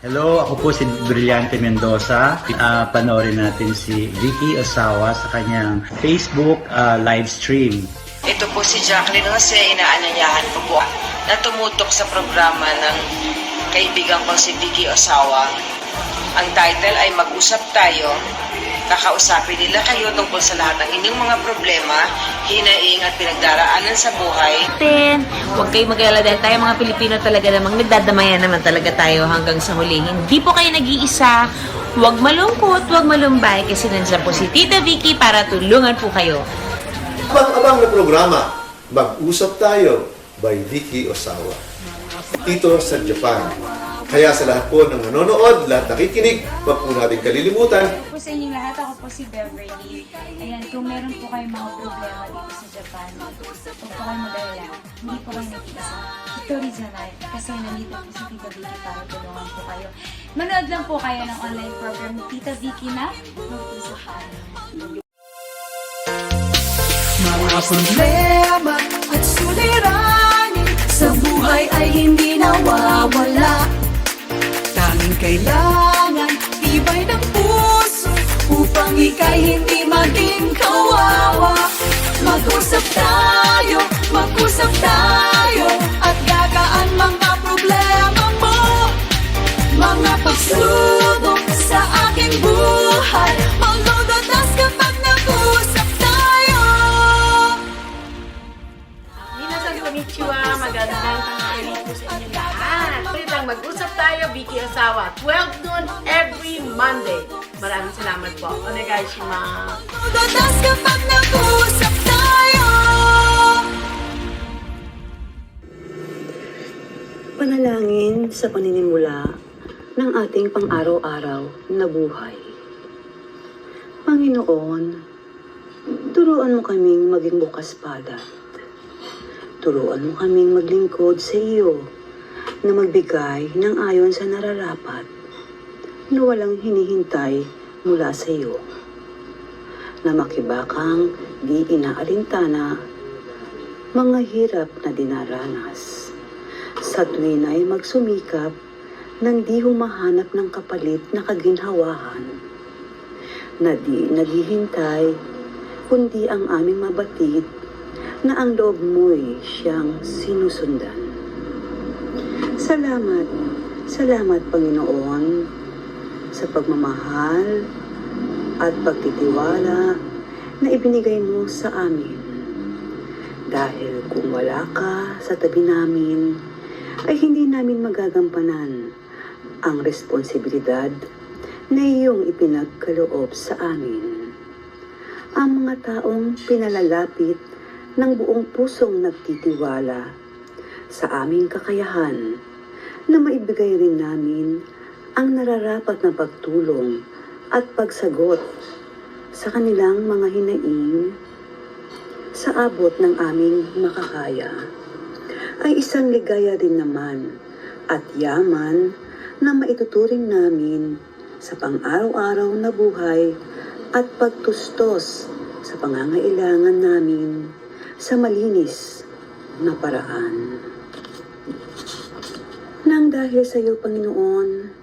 Hello, ako po si Brillante Mendoza. Panoorin natin si Vicky Osawa sa kanyang Facebook live stream. Ito po si Jacqueline Jose, inaanyayahan ko po na tumutok sa programa ng kaibigan ko si Vicky Osawa. Ang title ay Mag-usap Tayo. Kakausapin nila kayo tungkol sa lahat ng inyong mga problema, hinaing at pinagdaraanan sa buhay. Huwag kayong mag-alala dahil tayo mga Pilipino talaga namang nagdadamayan naman talaga tayo hanggang sa huli. Hindi po kayo nag-iisa. Huwag malungkot, huwag malumbay kasi nandiyan po si Tita Vicky para tulungan po kayo. Abang-abang na programa, Mag-usap Tayo by Vicky Osawa. Dito sa Japan. Kaya sa lahat po ng nanonood, lahat nakikinig, wag po natin kalilimutan. Po sa inyong lahat, ako po si Beverly. Ayan, kung meron po kayong mga problema dito sa Japan, huwag po kayo mag-alala. Hindi po kayo nag-iisa. Ito Rizanay, kasi nandito po si Tita Vicky para tulungan po kayo. Manood lang po kayo ng online program ni Tita Vicky na Mag-usap Tayo. Mga problema at suliranin sa buhay ay hindi nawawala. Tanging kailangan tibay ng puso upang ika'y hindi maging kawawa. Mag-usap tayo at gagaan mga problema mo. Mga pagsubok sa aking buhay, maglulutas kapag nag-usap tayo. Minasan konnichiwa, magandang tanghali po sa inyo lahat. Ulit lang mag-usap tayo, Vicky Osawa, 12 noon every Monday. Maraming salamat po. Onegaishimasu. Maglulutas kapag nag-usap tayo. Panalangin sa paninimula ng ating pang-araw-araw na buhay. Panginoon, turuan mo kaming maging bukas palad. Turuan mo kaming maglingkod sa iyo na magbigay ng ayon sa nararapat na walang hinihintay mula sa iyo. Na makibakang di inaalintana mga hirap na dinaranas. Sa tuwin ay magsumikap nang di humahanap ng kapalit na kaginhawahan. Na di naghihintay kundi ang aming mabatid na ang loob mo'y siyang sinusundan. Salamat Panginoon sa pagmamahal at pagtitiwala na ibinigay mo sa amin. Dahil kung wala ka sa tabi namin, ay hindi namin magagampanan ang responsibilidad na iyong ipinagkaloob sa amin. Ang mga taong pinalalapit ng buong pusong nagtitiwala sa aming kakayahan na maibigay rin namin ang nararapat na pagtulong at pagsagot sa kanilang mga hinaing sa abot ng aming makakaya ay isang ligaya din naman at yaman na maituturing namin sa pang-araw-araw na buhay at pagtustos sa pangangailangan namin sa malinis na paraan. Nang dahil sa iyo, Panginoon,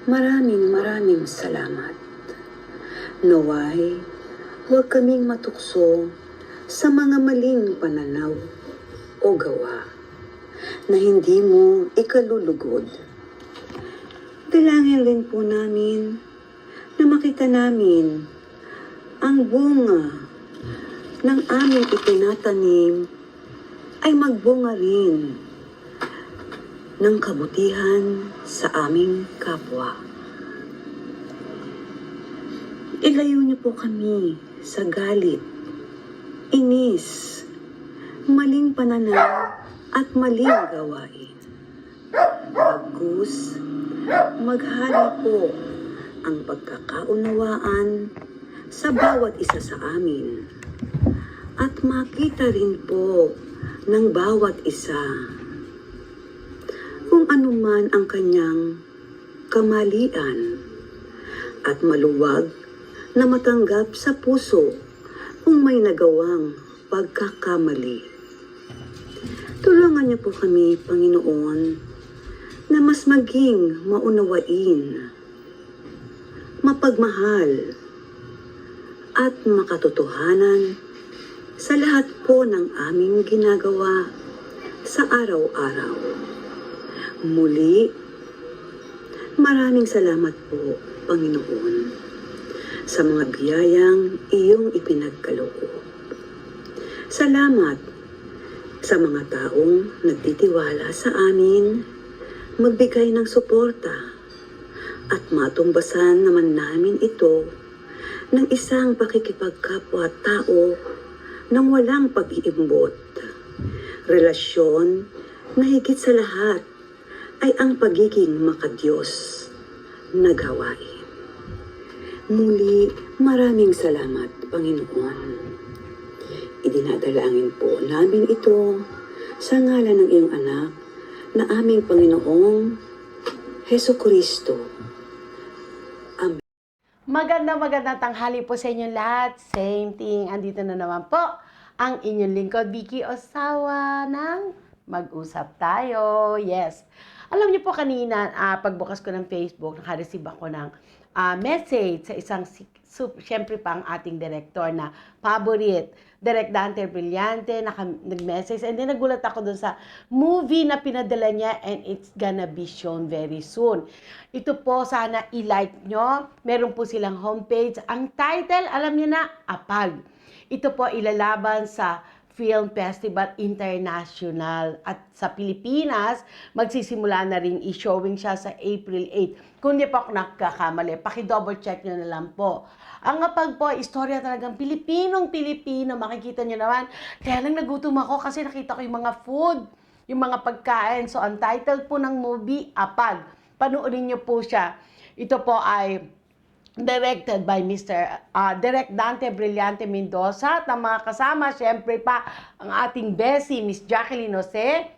maraming salamat. Naway, huwag kaming matukso sa mga maling pananaw o gawa na hindi mo ikalulugod. Dalangin rin po namin na makita namin ang bunga ng aming itinatanim ay magbunga rin ng kabutihan sa aming kapwa. Ilayo niyo po kami sa galit, inis, maling pananaw at maling gawain. Bagkus, maghali po ang pagkakaunawaan sa bawat isa sa amin at makita rin po ng bawat isa kung anuman ang kanyang kamalian at maluwag na matanggap sa puso kung may nagawang pagkakamali. Tulungan niyo po kami, Panginoon, na mas maging maunawain, mapagmahal, at makatotohanan sa lahat po ng aming ginagawa sa araw-araw. Muli, maraming salamat po, Panginoon, sa mga biyayang iyong ipinagkaloob. Salamat sa mga taong nagtitiwala sa amin, magbigay ng suporta, at matumbasan naman namin ito ng isang pakikipagkapwa-tao nang walang pag-iimbot. Relasyon na higit sa lahat ay ang pagiging makadiyos na gawain. Muli, maraming salamat, Panginoon. Idinadalangin po namin ito sa ngalan ng iyong anak na aming Panginoong Heso Kristo. Amen. Magandang tanghali po sa inyong lahat. Same thing. Andito na naman po ang inyong lingkod, Vicky Osawa ng Mag-usap Tayo. Yes. Alam niyo po kanina, pagbukas ko ng Facebook, nakareceive ako ng message sa isang, siyempre pa ang ating director na favorite, Direk Dante Brillante, nag-message. And then nagulat ako dun sa movie na pinadala niya and it's gonna be shown very soon. Ito po, sana i-like nyo. Meron po silang homepage. Ang title, alam niyo na, Apag. Ito po ilalaban sa Film Festival International at sa Pilipinas, magsisimula na rin i-showing siya sa April 8. Kung di pa ako nagkakamali, paki-double check nyo na lang po. Ang Apag po, istorya talagang Pilipinong-Pilipino, makikita nyo naman. Kaya lang nagutom ako kasi nakita ko yung mga food, yung mga pagkain. So, ang title po ng movie, Apag. Panoorin nyo po siya. Ito po ay directed by Mr. Direk Dante Brillante Mendoza at ang mga kasama, syempre pa, ang ating Bessie, Miss Jacqueline Jose,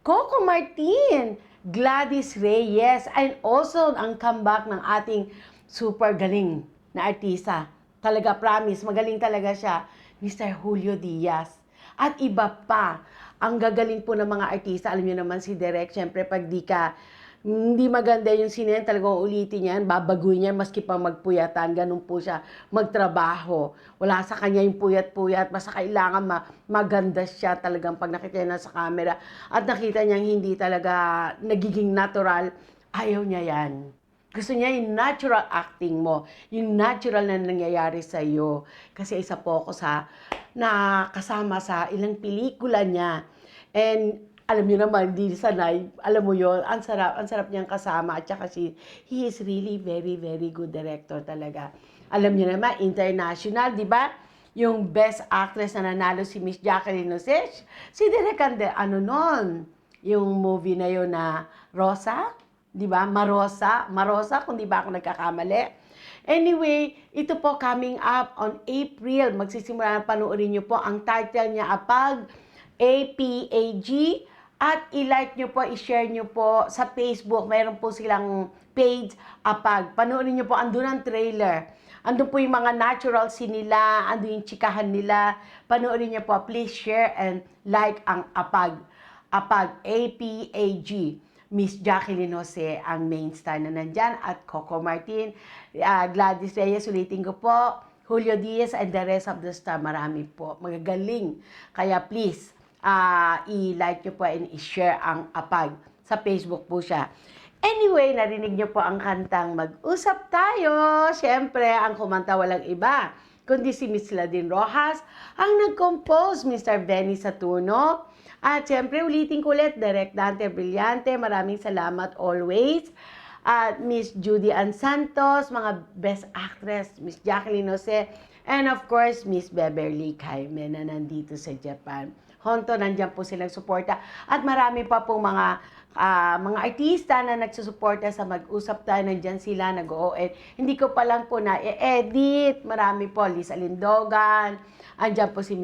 Coco Martin, Gladys Reyes, and also ang comeback ng ating super galing na artista. Talaga, promise, magaling talaga siya, Mr. Julio Diaz. At iba pa, ang gagaling po ng mga artista, alam niyo naman si Direk, syempre pag hindi maganda yung sinen, talagang ulitin yan, babaguhin yan, maski pa magpuyatan, ganun po siya magtrabaho. Wala sa kanya yung puyat-puyat, basta kailangan maganda siya talagang pag nakita niya sa camera. At nakita niya hindi talaga nagiging natural, ayaw niya yan. Gusto niya yung natural acting mo, yung natural na nangyayari sa iyo. Kasi isa po ako nakasama sa ilang pelikula niya. And alam niyo naman, hindi sanay, alam mo yun, ang sarap niyang kasama, at saka he is really very, very good director talaga. Alam niyo naman, international, di ba? Yung best actress na nanalo si Miss Jacqueline Jose, si Direk nun, yung movie na yun na Rosa, di ba? Marosa, kung di ba ako nagkakamali. Anyway, ito po coming up on April, magsisimula na panoorin niyo po, ang title niya, Apag, APAG, at i-like nyo po, i-share nyo po sa Facebook. Mayroon po silang page, Apag. Panoorin nyo po, andun ang trailer. Andun po yung mga natural scene nila, andun yung chikahan nila. Panoorin nyo po, please share and like ang Apag. Apag, APAG. Miss Jacqueline Jose, ang main star na nandyan, at Coco Martin, Gladys Reyes, ulitin ko po, Julio Diaz, and the rest of the star. Marami po, magagaling. Kaya please, i-like nyo po and i-share ang Apag. Sa Facebook po siya. Anyway, narinig nyo po ang kantang Mag-usap Tayo. Siyempre, ang kumanta walang iba, kundi si Miss Ladin Rojas, ang nag-compose, Mr. Benny Saturno. At siyempre, ulitin ko ulit, Direk Dante Brillante, maraming salamat always. At Miss Judy Ann Santos, mga best actress, Miss Jacqueline Jose, and of course, Miss Beverly Jaime na nandito sa Japan. Honto, nandiyan po silang suporta. At marami pa pong mga artista na nagsusuporta sa Mag-usap Tayo. Nandiyan sila, nag-OON. Hindi ko pa lang po na-edit. Marami po, Lisa Lindogan. Andiyan po si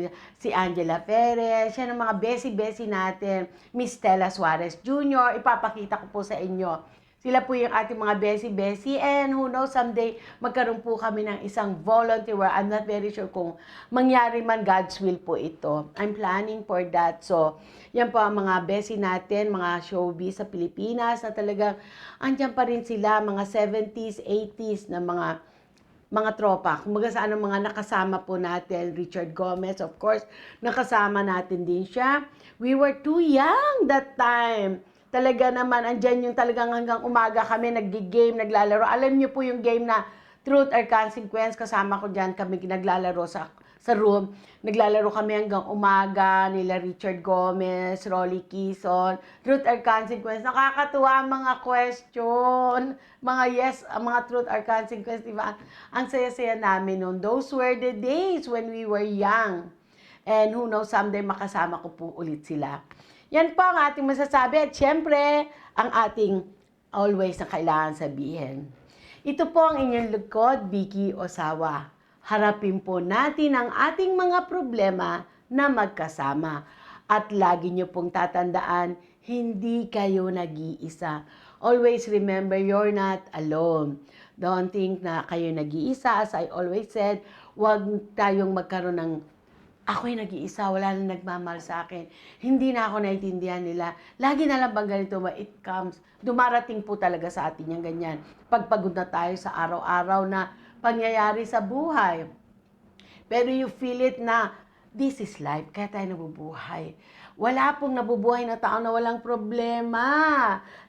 Angela Perez. Yan ang mga besi-besi natin. Miss Stella Suarez Jr. Ipapakita ko po sa inyo Sila po yung ating mga besi-besi, and who knows, someday magkaroon po kami ng isang volunteer where I'm not very sure kung mangyari man, God's will po ito. I'm planning for that. So, yan po ang mga besi natin, mga showbiz sa Pilipinas na talagang andyan pa rin sila, mga 70s, 80s na mga tropa. Kumbaga sa anong mga nakasama po natin, Richard Gomez, of course, nakasama natin din siya. We were too young that time. Talaga naman, andyan yung talagang hanggang umaga kami, nag-game, naglalaro. Alam niyo po yung game na Truth or Consequence, kasama ko dyan, kami naglalaro sa room. Naglalaro kami hanggang umaga, nila Richard Gomez, Rolly Quezon, Truth or Consequence. Nakakatuwa ang mga question, mga yes, mga Truth or Consequence, di ba? Ang saya-saya namin noon. Those were the days when we were young. And who knows, someday makasama ko po ulit sila. Yan po ang ating masasabi at syempre, ang ating always na kailangan sabihin. Ito po ang inyong lingkod, Vicky Osawa. Harapin po natin ang ating mga problema na magkasama. At lagi niyo pong tatandaan, hindi kayo nag-iisa. Always remember, you're not alone. Don't think na kayo nag-iisa. As I always said, huwag tayong magkaroon ng ako'y nag-iisa, wala nang nagmamahal sa akin. Hindi na ako naiintindihan nila. Lagi na lang bang ganito, it comes. Dumarating po talaga sa atin yung ganyan. Pagpagod na tayo sa araw-araw na pangyayari sa buhay. Pero you feel it na this is life, kaya tayo nabubuhay. Wala pong nabubuhay na tao na walang problema.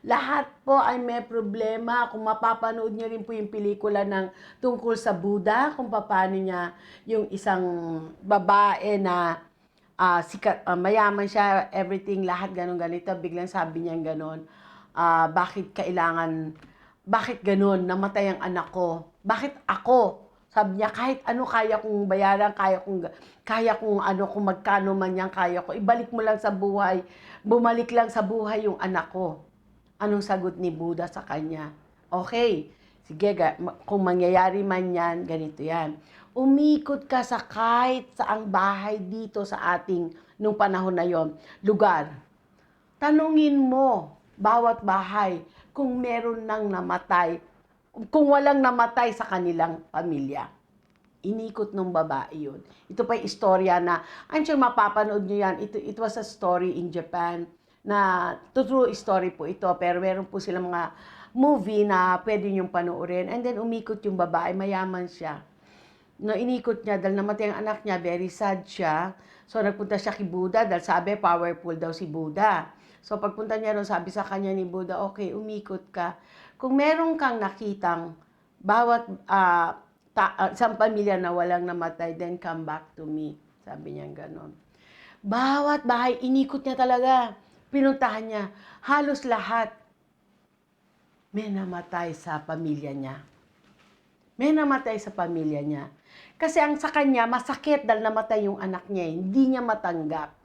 Lahat po ay may problema. Kung mapapanood niyo rin po yung pelikula ng tungkol sa Buddha, kung paano niya yung isang babae na sikat, mayaman siya, everything, lahat ganun-ganito. Biglang sabi niya gano'n, bakit gano'n, namatay ang anak ko? Bakit ako? Sabi niya, kahit ano kaya kong bayaran, kaya kong ano, kung magkano man yan, kaya ko. Ibalik mo lang sa buhay. Bumalik lang sa buhay yung anak ko. Anong sagot ni Buddha sa kanya? Okay, sige, kung mangyayari man yan, ganito yan. Umikot ka sa kahit saang bahay dito sa ating, nung panahon na yon, lugar. Tanungin mo, bawat bahay, kung meron nang namatay, kung walang namatay sa kanilang pamilya. Inikot ng babae yun. Ito pa yung istorya na, I'm sure mapapanood nyo yan. It was a story in Japan na true story po ito. Pero meron po silang mga movie na pwede nyong panoorin. And then umikot yung babae, mayaman siya. No, inikot niya dahil namatay ang anak niya, very sad siya. So nagpunta siya kay Buddha dahil sabi powerful daw si Buddha. So pagpunta niya ron, sabi sa kanya ni Buddha, okay, umikot ka. Kung meron kang nakitang bawat isang pamilya na walang namatay, then come back to me. Sabi niya gano'n. Bawat bahay, inikot niya talaga. Pinuntahan niya. Halos lahat may namatay sa pamilya niya. May namatay sa pamilya niya. Kasi ang sa kanya, masakit dahil namatay yung anak niya. Hindi niya matanggap.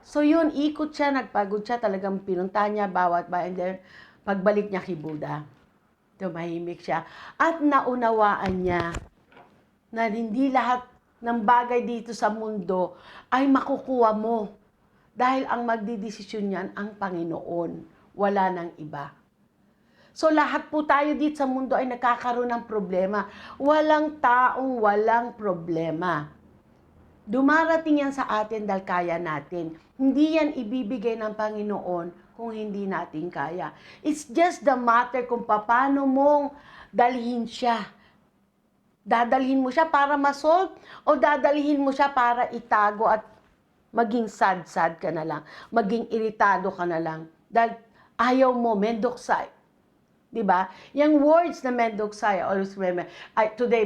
So yun, ikot siya, nagpagod siya, talagang pinuntahan niya bawat bahay. And then, pagbalik niya kay Buddha, tumahimik siya. At naunawaan niya na hindi lahat ng bagay dito sa mundo ay makukuha mo. Dahil ang magdidesisyon niyan ang Panginoon. Wala nang iba. So lahat po tayo dito sa mundo ay nagkakaroon ng problema. Walang taong walang problema. Dumarating yan sa atin dahil kaya natin. Hindi yan ibibigay ng Panginoon kung hindi natin kaya. It's just the matter kung paano mong dalhin siya. Dadalhin mo siya para ma-solve o dadalhin mo siya para itago at maging sad-sad ka na lang. Maging iritado ka na lang. Dahil ayaw mo, mendoksay. Diba? Yung words na mendoksay, I always remember. Today,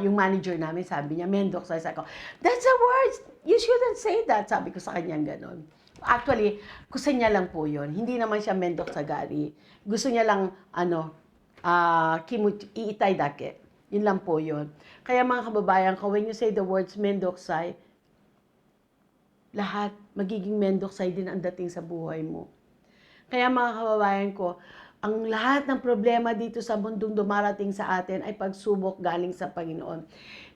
yung manager namin, sabi niya, mendoksay. Sabi ko, that's a word! You shouldn't say that. Sabi ko sa kanya ganon. Actually, gusto niya lang po yun. Hindi naman siya mendoksagari. Gusto niya lang, iitay dake. Yun lang po yun. Kaya mga kababayan ko, when you say the words mendoksay, lahat magiging mendoksay din ang dating sa buhay mo. Kaya mga kababayan ko, ang lahat ng problema dito sa mundong dumarating sa atin ay pagsubok galing sa Panginoon.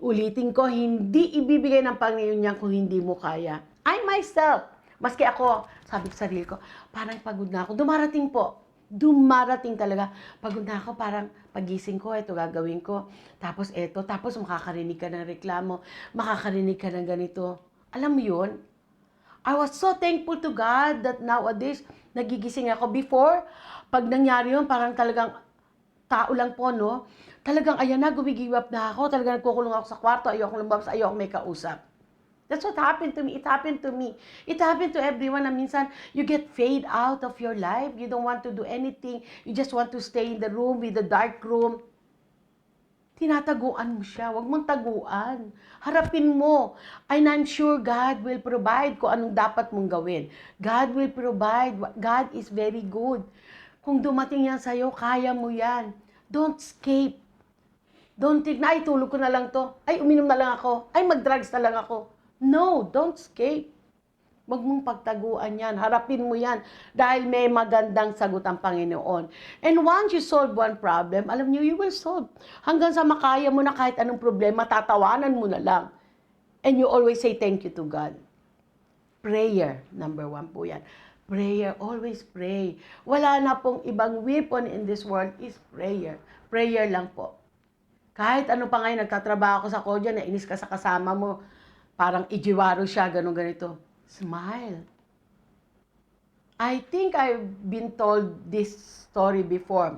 Ulitin ko, hindi ibibigay ng Panginoon niya kung hindi mo kaya. I myself, maski ako, sabi ko sa sarili ko, parang pagod na ako. Dumarating po. dumarating talaga. Pagod na ako, parang pagising ko, ito gagawin ko. Tapos makakarinig ka ng reklamo, makakarinig ka ng ganito. Alam mo yun? I was so thankful to God that nowadays, nagigising ako. Before, pag nangyari yun, parang talagang tao lang po, no? Talagang, ayan na, gumigiwap na ako. Talagang nagkukulong ako sa kwarto, ayoko lumabas, ayoko may kausap. That's what happened to me. It happened to me. It happened to everyone na minsan you get fade out of your life. You don't want to do anything. You just want to stay in the room with the dark room. Tinataguan mo siya. Huwag mong taguan. Harapin mo. And I'm sure God will provide kung anong dapat mong gawin. God will provide. God is very good. Kung dumating yan sa'yo, kaya mo yan. Don't escape. Don't think na, ay, tulog ko na lang to. Ay, uminom na lang ako. Ay, mag-drugs na lang ako. No, don't escape. Huwag mong pagtaguan yan. Harapin mo yan. Dahil may magandang sagot ang Panginoon. And once you solve one problem, alam niyo, you will solve. Hanggang sa makaya mo na kahit anong problema, tatawanan mo na lang. And you always say thank you to God. Prayer, number 1 po yan. Prayer, always pray. Wala na pong ibang weapon in this world is prayer. Prayer lang po. Kahit ano pa ngayon, nagtatrabaho ko sa kodya, nainis ka sa kasama mo, parang ijiwaro siya, ganito. Smile. I think I've been told this story before.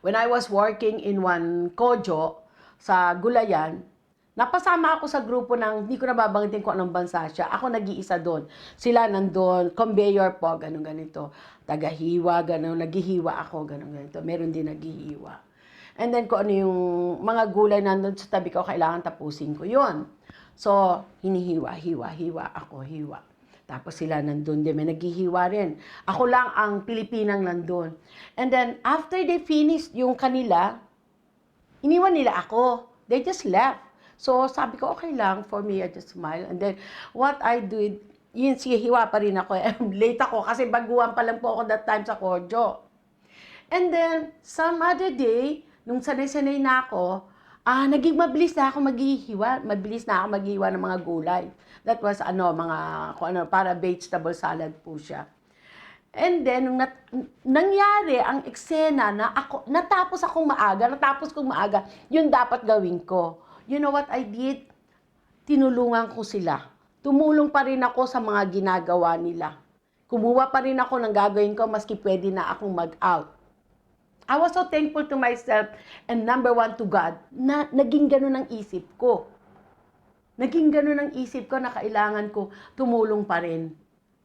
When I was working in one kojo sa Gulayan, napasama ako sa grupo ng, hindi ko nababanggitin kung anong bansa siya. Ako nag-iisa doon. Sila nandun, conveyor po, ganito. Tagahiwa, naghihiwa ako, ganito. Meron din naghihiwa. And then kung ano yung mga gulay nandun sa tabi ko, kailangan tapusin ko yun. So, hiwa ako. Tapos sila nandun din, may naghihiwa rin. Ako lang ang Pilipinang nandun. And then, after they finished yung kanila, iniwan nila ako. They just left. So, sabi ko, okay lang. For me, I just smile. And then, what I did, yun, sige, hiwa pa rin ako. Late ako kasi baguhan pa lang po ako that time sa Kodjo. And then, some other day, nung sanay-sanay na ako, naging mabilis na ako maghihiwa. Mabilis na ako maghihiwa ng mga gulay. That was, para vegetable salad po siya. And then, nung nangyari ang eksena na natapos kong maaga, yun dapat gawin ko. You know what I did? Tinulungan ko sila. Tumulong pa rin ako sa mga ginagawa nila. Kumuha pa rin ako ng gagawin ko maski pwede na akong mag-out. I was so thankful to myself and number 1 to God na naging ganun ang isip ko. Naging ganun ang isip ko na kailangan ko tumulong pa rin.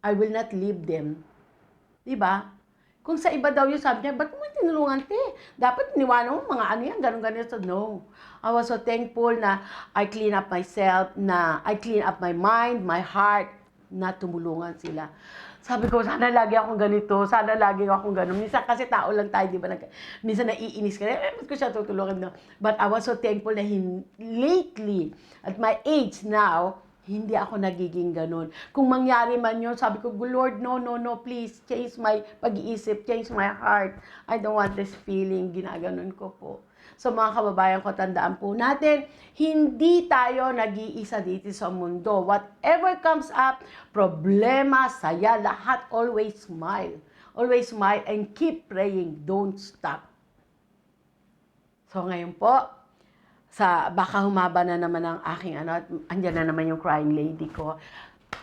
I will not leave them. Diba? Kung sa iba daw yun, sabi niya, ba't mo tinulungan, te? Dapat niwanan mo mga ano yan, ganun-ganun. No. I was so thankful na I clean up myself, na I clean up my mind, my heart, na tumulungan sila. Sabi ko, sana lagi akong ganito, sana lagi akong ganun. Minsan kasi tao lang tayo, di ba? Minsan naiinis ka, ba't ko siya tutulungan? No? But I was so thankful na lately, at my age now, hindi ako nagiging ganun. Kung mangyari man yun, sabi ko, Lord, no, please, change my pag-iisip, change my heart. I don't want this feeling, ginaganon ko po. So mga kababayan ko, tandaan po natin, hindi tayo nag-iisa dito sa mundo. Whatever comes up, problema, saya, lahat, always smile. Always smile and keep praying. Don't stop. So ngayon po, baka humaba na naman ang aking at andyan na naman yung crying lady ko.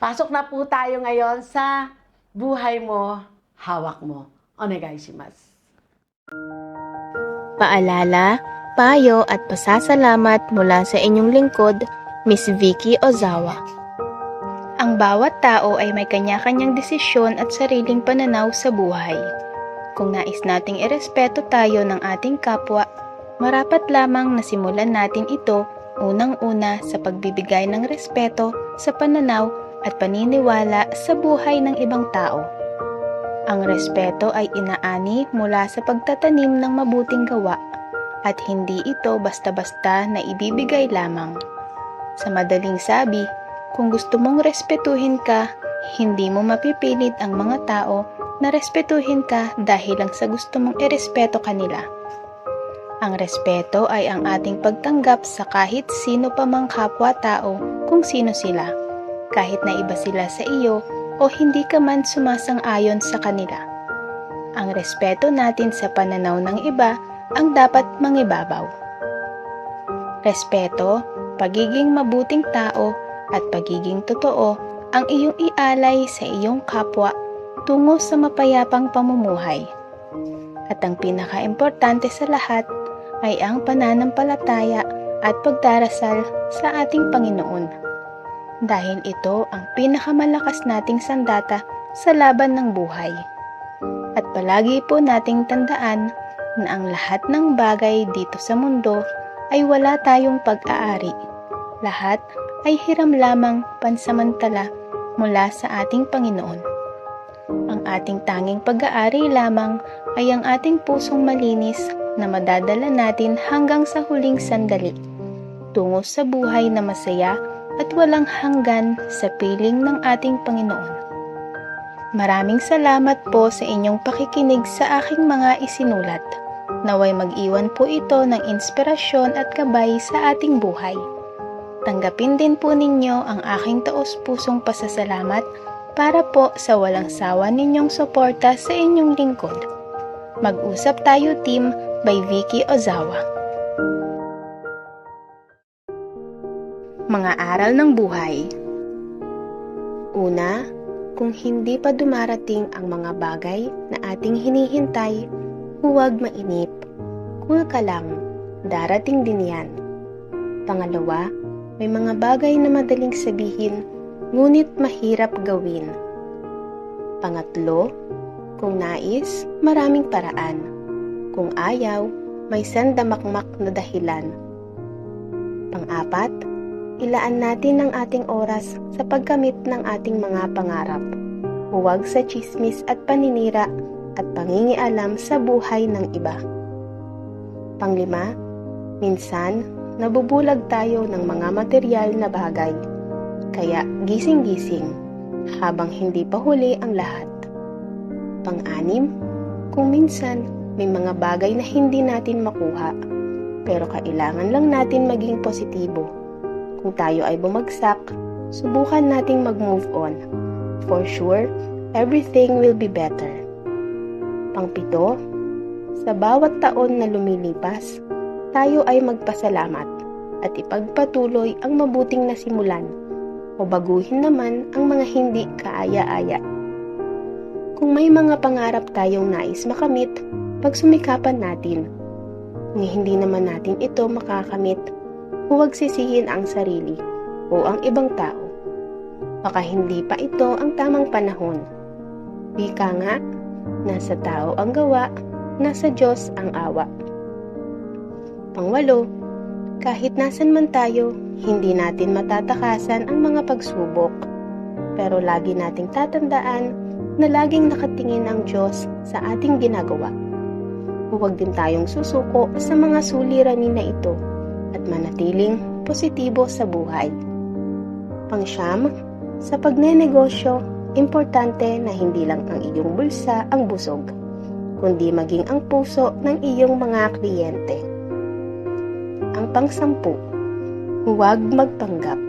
Pasok na po tayo ngayon sa buhay mo, hawak mo. Onegaishimasu. Paalala, payo at pasasalamat mula sa inyong lingkod, Miss Vicky Ozawa. Ang bawat tao ay may kanya-kanyang desisyon at sariling pananaw sa buhay. Kung nais nating irespeto tayo ng ating kapwa, marapat lamang na simulan natin ito unang-una sa pagbibigay ng respeto sa pananaw at paniniwala sa buhay ng ibang tao. Ang respeto ay inaani mula sa pagtatanim ng mabuting gawa at hindi ito basta-basta na ibibigay lamang. Sa madaling sabi, kung gusto mong respetuhin ka, hindi mo mapipilit ang mga tao na respetuhin ka dahil lang sa gusto mong irespeto kanila. Ang respeto ay ang ating pagtanggap sa kahit sino pa mang kapwa-tao kung sino sila, kahit na iba sila sa iyo o hindi ka man sumasang-ayon sa kanila. Ang respeto natin sa pananaw ng iba ang dapat mangibabaw. Respeto, pagiging mabuting tao at pagiging totoo ang iyong ialay sa iyong kapwa tungo sa mapayapang pamumuhay. At ang pinakaimportante sa lahat ay ang pananampalataya at pagdarasal sa ating Panginoon. Dahil ito ang pinakamalakas nating sandata sa laban ng buhay. At palagi po nating tandaan na ang lahat ng bagay dito sa mundo ay wala tayong pag-aari. Lahat ay hiram lamang pansamantala mula sa ating Panginoon. Ang ating tanging pag-aari lamang ay ang ating pusong malinis na madadala natin hanggang sa huling sandali, tungo sa buhay na masaya at walang hanggan sa piling ng ating Panginoon. Maraming salamat po sa inyong pakikinig sa aking mga isinulat. Naway mag-iwan po ito ng inspirasyon at gabay sa ating buhay. Tanggapin din po ninyo ang aking taos-pusong pasasalamat para po sa walang sawa ninyong suporta sa inyong lingkod. Mag-usap tayo team by Vicky Ozawa. Mga aral ng buhay. Una, kung hindi pa dumarating ang mga bagay na ating hinihintay, huwag mainip. Cool ka lang, darating din yan. Pangalawa, may mga bagay na madaling sabihin, ngunit mahirap gawin. Pangatlo, kung nais, maraming paraan. Kung ayaw, may sandamakmak na dahilan. Pang-apat, ilaan natin ang ating oras sa pagkamit ng ating mga pangarap. Huwag sa tsismis at paninira at pangingialam sa buhay ng iba. Panglima, minsan nabubulag tayo ng mga material na bagay. Kaya gising-gising habang hindi pa huli ang lahat. Pang-anim, kung minsan may mga bagay na hindi natin makuha, pero kailangan lang natin maging positibo. Kung tayo ay bumagsak, subukan nating mag-move on. For sure, everything will be better. Pang-pito, sa bawat taon na lumilipas, tayo ay magpasalamat at ipagpatuloy ang mabuting nasimulan o baguhin naman ang mga hindi kaaya-aya. Kung may mga pangarap tayong nais makamit, pagsumikapan natin. Kung hindi naman natin ito makakamit, huwag sisihin ang sarili o ang ibang tao. Baka hindi pa ito ang tamang panahon. Wika nga, nasa tao ang gawa, nasa Diyos ang awa. Pangwalo, kahit nasan man tayo, hindi natin matatakasan ang mga pagsubok. Pero lagi nating tatandaan na laging nakatingin ang Diyos sa ating ginagawa. Huwag din tayong susuko sa mga suliranin na ito at manatiling positibo sa buhay. Pangsyam, sa pagnenegosyo, importante na hindi lang ang iyong bulsa ang busog, kundi maging ang puso ng iyong mga kliyente. Ang pangsampu, huwag magpanggap.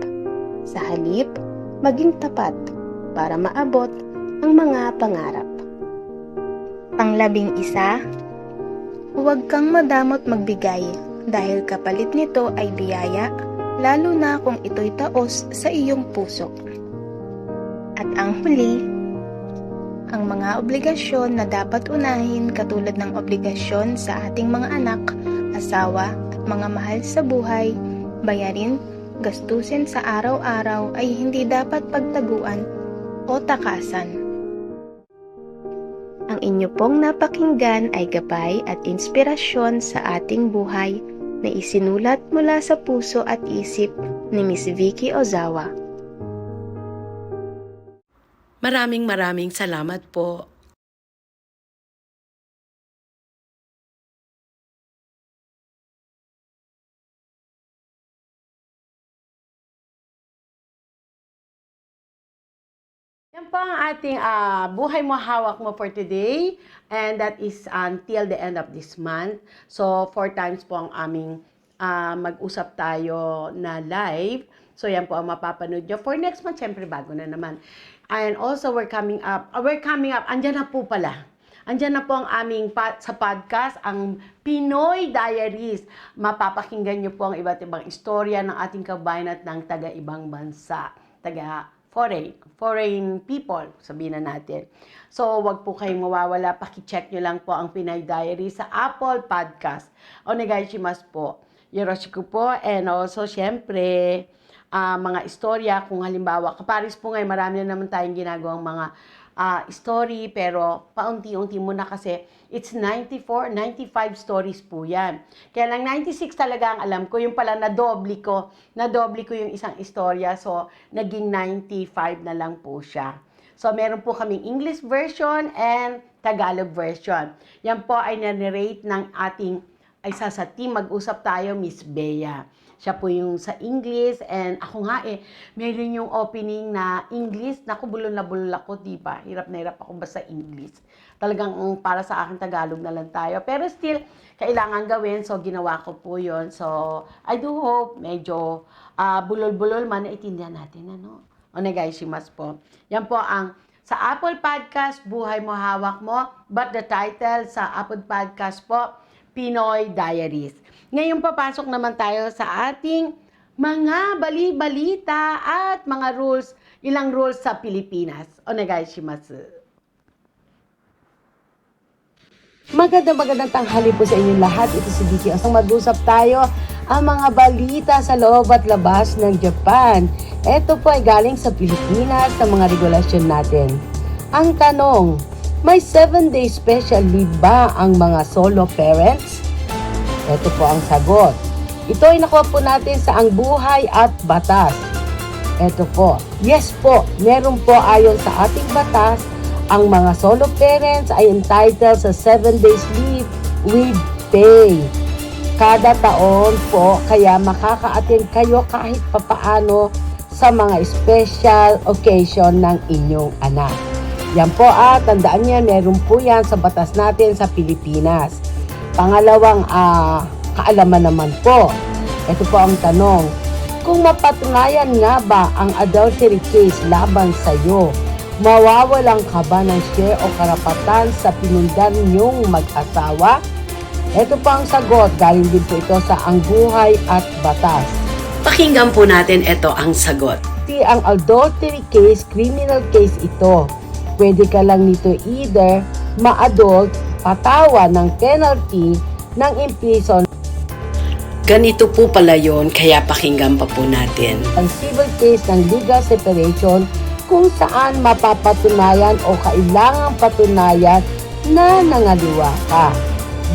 Sa halip, maging tapat para maabot ang mga pangarap. Pang-11, huwag kang madamot magbigay dahil kapalit nito ay biyaya, lalo na kung ito'y taos sa iyong puso. At ang huli, ang mga obligasyon na dapat unahin katulad ng obligasyon sa ating mga anak, asawa at mga mahal sa buhay, bayarin, gastusin sa araw-araw ay hindi dapat pagtaguan o takasan. Ang inyo pong napakinggan ay gabay at inspirasyon sa ating buhay na isinulat mula sa puso at isip ni Miss Vicky Ozawa. Maraming salamat po. Yan po ang ating buhay mo, hawak mo for today. And that is until the end of this month. So, 4 times po ang aming mag-usap tayo na live. So, yan po ang mapapanood nyo. For next month, syempre bago na naman. And also, we're coming up. Andyan na po pala. andyan na po ang aming sa podcast, ang Pinoy Diaries. Mapapakinggan niyo po ang iba't ibang istorya ng ating kabayan at ng taga-ibang bansa, foreign people, sabihin na natin. So, wag po kayong mawawala. Paki-check nyo lang po ang Pinoy Diaries sa Apple Podcast. Onegaishimasu po. Yoroshiku po. And also, syempre, mga istorya, kung halimbawa, kaparis po ngayon, marami na naman tayong ginagawang mga story, pero paunti-unti muna kasi it's 95 stories po yan. Kaya lang 96 talaga ang alam ko, yung pala nadoble ko yung isang istorya, so naging 95 na lang po siya. So meron po kaming English version and Tagalog version. Yan po ay narrate ng ating isa sa team, mag-usap tayo, Miss Bea. Siya po yung sa English, and ako nga meron yung opening na English. Naku, bulol na bulol ako, diba? Hirap na hirap ako basta English. Talagang para sa akin, Tagalog na lang tayo. Pero still, kailangan gawin, so ginawa ko po yun. So, I do hope, medyo bulol-bulol man, naitindihan natin, ano? Onegaishimasu po. Yan po ang sa Apple Podcast, Buhay Mo, Hawak Mo. But the title sa Apple Podcast po, Pinoy Diaries. Ngayon papasok naman tayo sa ating mga bali-balita at mga rules, ilang rules sa Pilipinas. Onegaishimasu. Magandang tanghali po sa inyong lahat. Ito si Vicky. Asang mag-usap tayo ang mga balita sa loob at labas ng Japan. Ito po ay galing sa Pilipinas sa mga regulasyon natin. Ang tanong, may 7-day special leave ba ang mga solo parents? Ito po ang sagot. Ito ay nakuha po natin sa Ang Buhay at Batas. Ito po. Yes po, meron po ayon sa ating batas, ang mga solo parents ay entitled sa 7 days leave with pay. Kada taon po, kaya makaka-attend kayo kahit papaano sa mga special occasion ng inyong anak. Yan po tandaan niya, meron po yan sa batas natin sa Pilipinas. Pangalawang kaalaman naman po. Ito po ang tanong. Kung mapatunayan nga ba ang adultery case laban sa iyo, mawawalan ka ba ng share o karapatan sa pinundan niyong mag-asawa? Ito po ang sagot. Galing din po ito sa Ang Buhay at Batas. Pakinggan po natin ito ang sagot. Ang adultery case, criminal case ito. Pwede ka lang nito either ma-adult, patawa ng penalty ng imprison. Ganito po pala yun, kaya pakinggan pa po natin. Ang civil case ng legal separation kung saan mapapatunayan o kailangang patunayan na nangaliwa ka.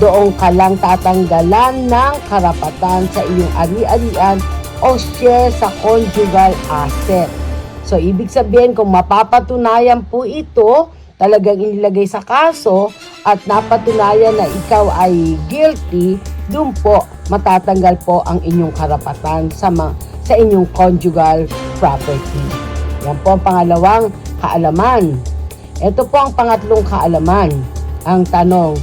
Doon ka lang tatanggalan ng karapatan sa iyong ari-arian o share sa conjugal asset. So, ibig sabihin kung mapapatunayan po ito, talagang inilagay sa kaso at napatunayan na ikaw ay guilty, doon po matatanggal po ang inyong karapatan sa inyong conjugal property. Yan po ang pangalawang kaalaman. Ito po ang pangatlong kaalaman. Ang tanong,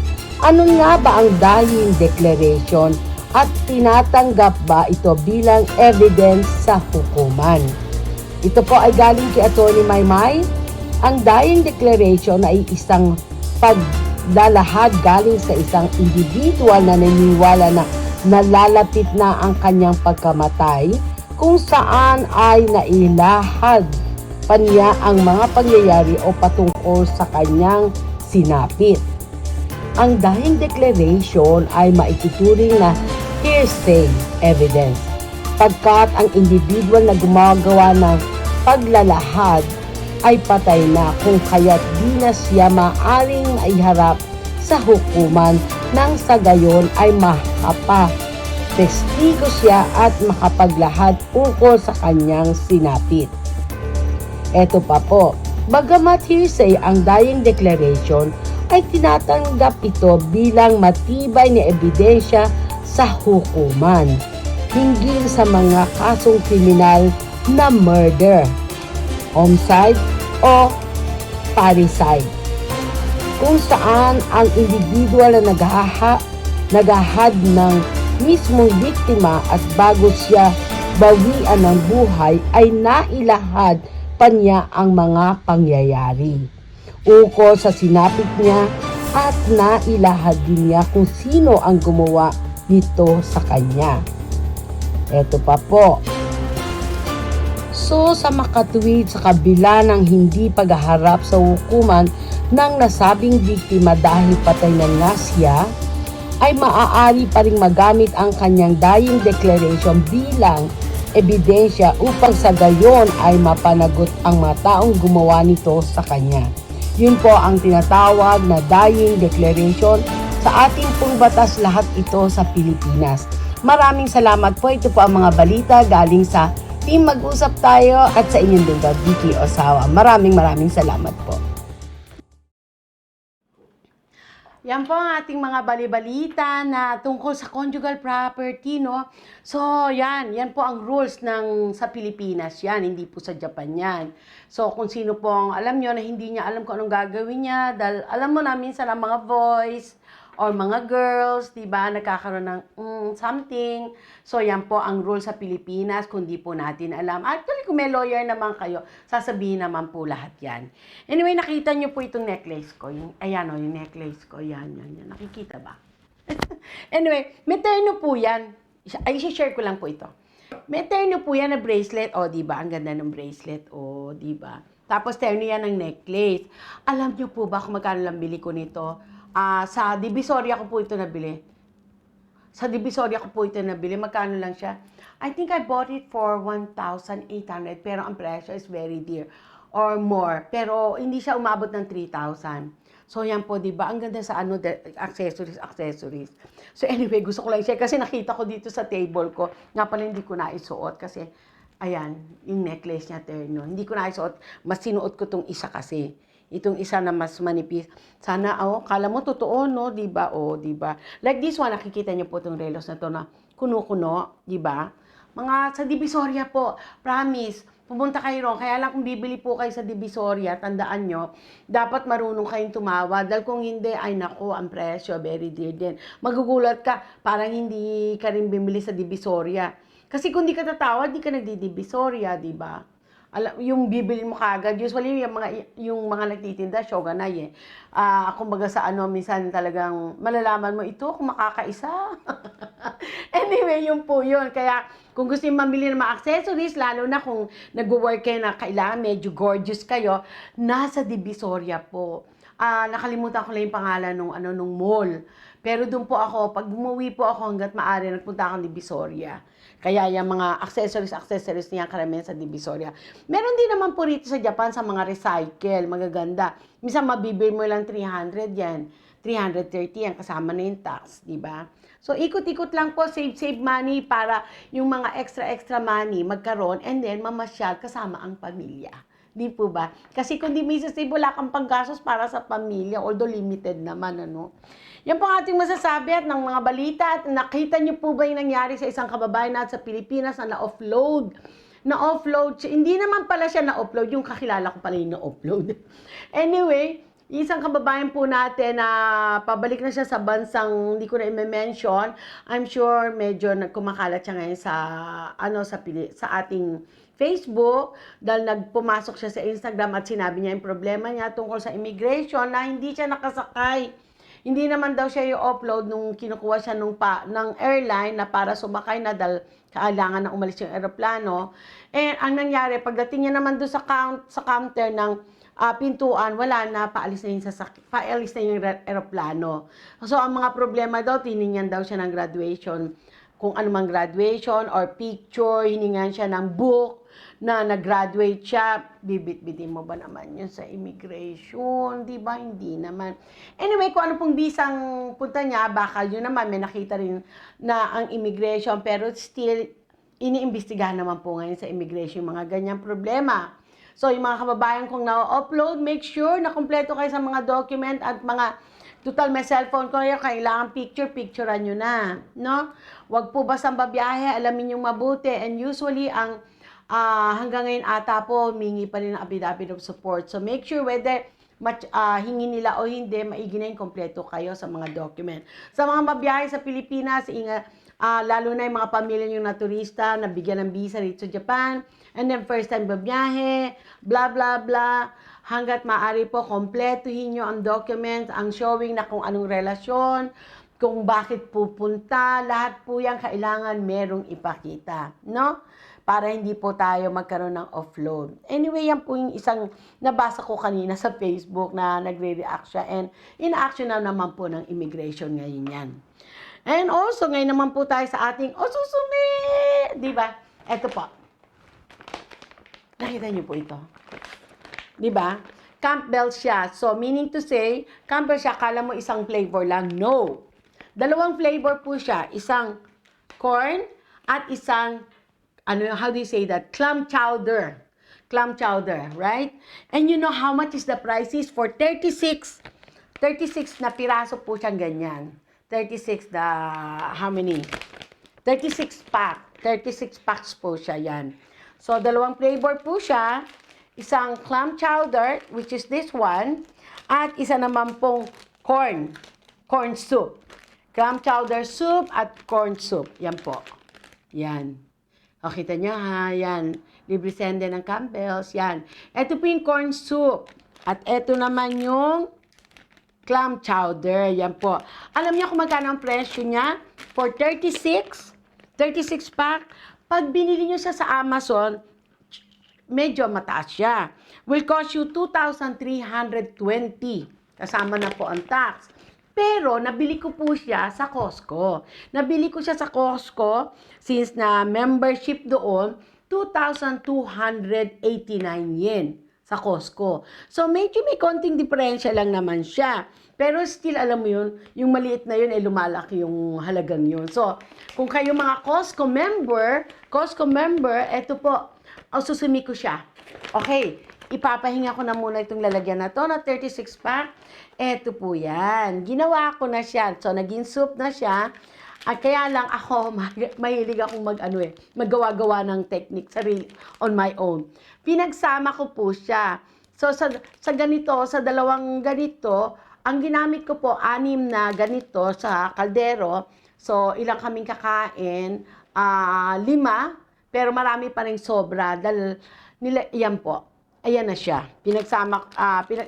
ano nga ba ang dying declaration at tinatanggap ba ito bilang evidence sa hukuman? Ito po ay galing kay Atty. Maymay. Ang dying declaration ay isang paglalahad galing sa isang individual na naniniwala na nalalapit na ang kanyang pagkamatay, kung saan ay nailahad pa niya ang mga pangyayari o patungkol sa kanyang sinapit. Ang dying declaration ay maituturing na hearsay evidence, pagkat ang individual na gumagawa ng paglalahad ay patay na, kung kaya't di na siya maaring maiharap sa hukuman nang sa gayon ay makapatestigo siya at makapaglahad ukol sa kanyang sinapit. Eto pa po, bagamat hearsay ang dying declaration, ay tinatanggap ito bilang matibay na ebidensya sa hukuman, hinggil sa mga kasong kriminal na murder, homicide o parricide, kung saan ang individual na naghahad ng mismong biktima at bago siya bawian ng buhay ay nailahad pa niya ang mga pangyayari ukol sa sinapit niya at nailahad din niya kung sino ang gumawa nito sa kanya. Eto pa po. So sa makatuwid sa kabila ng hindi paghaharap sa hukuman ng nasabing biktima dahil patay na nga siya, ay maaari pa ring magamit ang kanyang dying declaration bilang ebidensya upang sa gayon ay mapanagot ang mga taong gumawa nito sa kanya. Yun po ang tinatawag na dying declaration. Sa ating pong batas, lahat ito sa Pilipinas. Maraming salamat po. Ito po ang mga balita galing sa Team Mag-usap Tayo at sa inyong lugar, Vicky Osawa. Maraming salamat po. Yan po ang ating mga balibalita na tungkol sa conjugal property, no? So, yan po ang rules sa Pilipinas yan, hindi po sa Japan yan. So, kung sino pong alam nyo na hindi niya alam kung anong gagawin niya, dahil alam mo na minsan ang mga boys or mga girls, di ba, nagkakaroon ng something. So, yan po ang rule sa Pilipinas kung di po natin alam. Actually, kung may lawyer naman kayo, sasabihin naman po lahat yan. Anyway, nakita nyo po itong necklace ko. Ayan o, yung necklace ko. Yan. Nakikita ba? Anyway, may terno po yan. Ay, share ko lang po ito. May terno po yan na bracelet. O, di ba? Ang ganda ng bracelet. O, di ba? Tapos, terno yan ng necklace. Alam nyo po ba kung magkano lang bili ko nito? Sa Divisoria ko po ito nabili. Magkano lang siya? I think I bought it for 1,800 pero ang presyo is very dear or more. Pero hindi siya umabot ng 3,000. So yan po, di ba? Ang ganda sa accessories. So anyway, gusto ko lang i-share kasi nakita ko dito sa table ko. Nga pala hindi ko na isuot kasi ayan, yung necklace niya terno. Hindi ko na isuot. Mas sinuot ko tong isa kasi. Itong isa na mas manipis. Sana, kala mo totoo, no? Diba? Diba? Like this one, nakikita niyo po itong relos na to na kuno-kuno, diba? Mga sa Divisoria po, promise, pumunta kayo ron. Kaya lang kung bibili po kayo sa Divisoria, tandaan nyo, dapat marunong kayong tumawad. Dahil kung hindi, ay naku, ang presyo, very dear din. Magugulat ka, parang hindi ka rin bumili sa Divisoria. Kasi kung di ka tatawad, di ka nagdi-Divisoria, diba? Yung bibili mo kagad, usually yung mga nagtitinda, shoganay kumbaga sa minsan talagang malalaman mo ito kung makakaisa. Anyway, yun po yun. Kaya kung gusto yung mamili ng mga accessories, lalo na kung nag-work kayo na kailangan medyo gorgeous kayo, nasa Divisoria po. Nakalimutan ko lang yung pangalan nung mall. Pero doon po ako, pag bumuwi po ako hanggat maaari, nagpunta akong Divisoria. Kaya yung mga accessories niya karamihan sa Divisoria. Meron din naman po rito sa Japan sa mga recycle, magaganda. Minsan mabibili mo lang 300 yan. 330 yan, kasama na yung tax, di ba? So, ikot-ikot lang po, save money para yung mga extra money magkaroon and then mamasyal kasama ang pamilya. Di po ba? Kasi kung di misasave, wala kang panggastos para sa pamilya, although limited naman, Yan po ang ating masasabi at ng mga balita. At nakita niyo po ba yung nangyari sa isang kababayan natin sa Pilipinas na na-offload? Hindi naman pala siya na-offload, yung kakilala ko pala yung na-offload. Anyway, isang kababayan po natin na pabalik na siya sa bansang hindi ko na i-mention. I'm sure medyo kumakalat siya ngayon sa ating Facebook dahil pumasok siya sa Instagram at sinabi niya yung problema niya tungkol sa immigration na hindi siya nakasakay. Hindi naman daw siya i-upload nung kinukuha siya ng airline na para sumakay na dahil kailangan na umalis yung aeroplano. And ang nangyari, pagdating niya naman doon sa counter ng pintuan, wala na, paalis na yung aeroplano. So ang mga problema daw, tiningnan daw siya ng graduation, kung anumang graduation or picture, hiningan siya ng book na nag-graduate siya. Bibit-bitin mo ba naman yun sa immigration? Di ba? Hindi naman. Anyway, kung ano pong bisang punta niya, baka yun naman, may nakita rin na ang immigration, pero still, iniimbestigahan naman po ngayon sa immigration mga ganyang problema. So, yung mga kababayan kong na-upload, make sure na kumpleto kayo sa mga document at mga total may cellphone ko kayo, kailangan picturean nyo na, no? Wag po basta babiyahe, alamin yung mabuti. And usually, hanggang ngayon ata po, mingi pa rin ng affidavit of support. So, make sure whether hingi nila o hindi, maigi na yung kompleto kayo sa mga document. Sa mga mabiyahe sa Pilipinas, lalo na yung mga pamilya yung na turista, nabigyan ng visa rito sa Japan, and then first time babiyahe, blah, blah, blah. Hanggat maaari po, kompletuhin nyo ang documents, ang showing na kung anong relasyon, kung bakit pupunta, lahat po yan kailangan merong ipakita, no? Para hindi po tayo magkaroon ng offload. Anyway, yan po yung isang nabasa ko kanina sa Facebook na nagre-react siya, and in-action na naman po ng immigration ngayon yan. And also, ngayon naman po tayo sa ating osusumi! Diba? Ito po. Nakita niyo po ito. Diba? Campbell siya. So, meaning to say, Campbell siya, kala mo isang flavor lang. No. Dalawang flavor po siya. Isang corn at isang, how do you say that? Clam chowder. Clam chowder, right? And you know how much is the price is? For 36 na piraso po siyang ganyan. 36 the, how many? 36 pack. 36 packs po siya yan. So, dalawang flavor po siya. Isang clam chowder, which is this one, at isa naman pong corn soup. Clam chowder soup at corn soup. Yan po. Yan. O, kita nyo ha, yan. Libre sende ng Campbell's, yan. Ito po yung corn soup. At ito naman yung clam chowder, yan po. Alam niyo kung magkano ang presyo niya? For 36 pack, pag binili niyo siya sa Amazon, medyo mataas siya. Will cost you 2,320. Kasama na po ang tax. Pero, nabili ko po siya sa Costco. Nabili ko siya sa Costco, since na membership doon, 2,289 yen sa Costco. So, medyo may konting diferensya lang naman siya. Pero still, alam mo yun, yung maliit na yun, lumalaki yung halagang yun. So, kung kayo mga Costco member, eto po, susumi ko siya. Okay, ipapahinga ko na muna itong lalagyan na to na 36 pack. Eto po yan. Ginawa ko na siya. So, naging soup na siya. At kaya lang ako, mahilig akong maggawa-gawa ng technique sarili on my own. Pinagsama ko po siya. So, sa ganito, sa dalawang ganito, ang ginamit ko po, 6 na ganito sa kaldero. So, ilang kaming kakain? 5, pero marami pa rin sobra. Dahil, yan po. Ayan na siya. Pinagsama,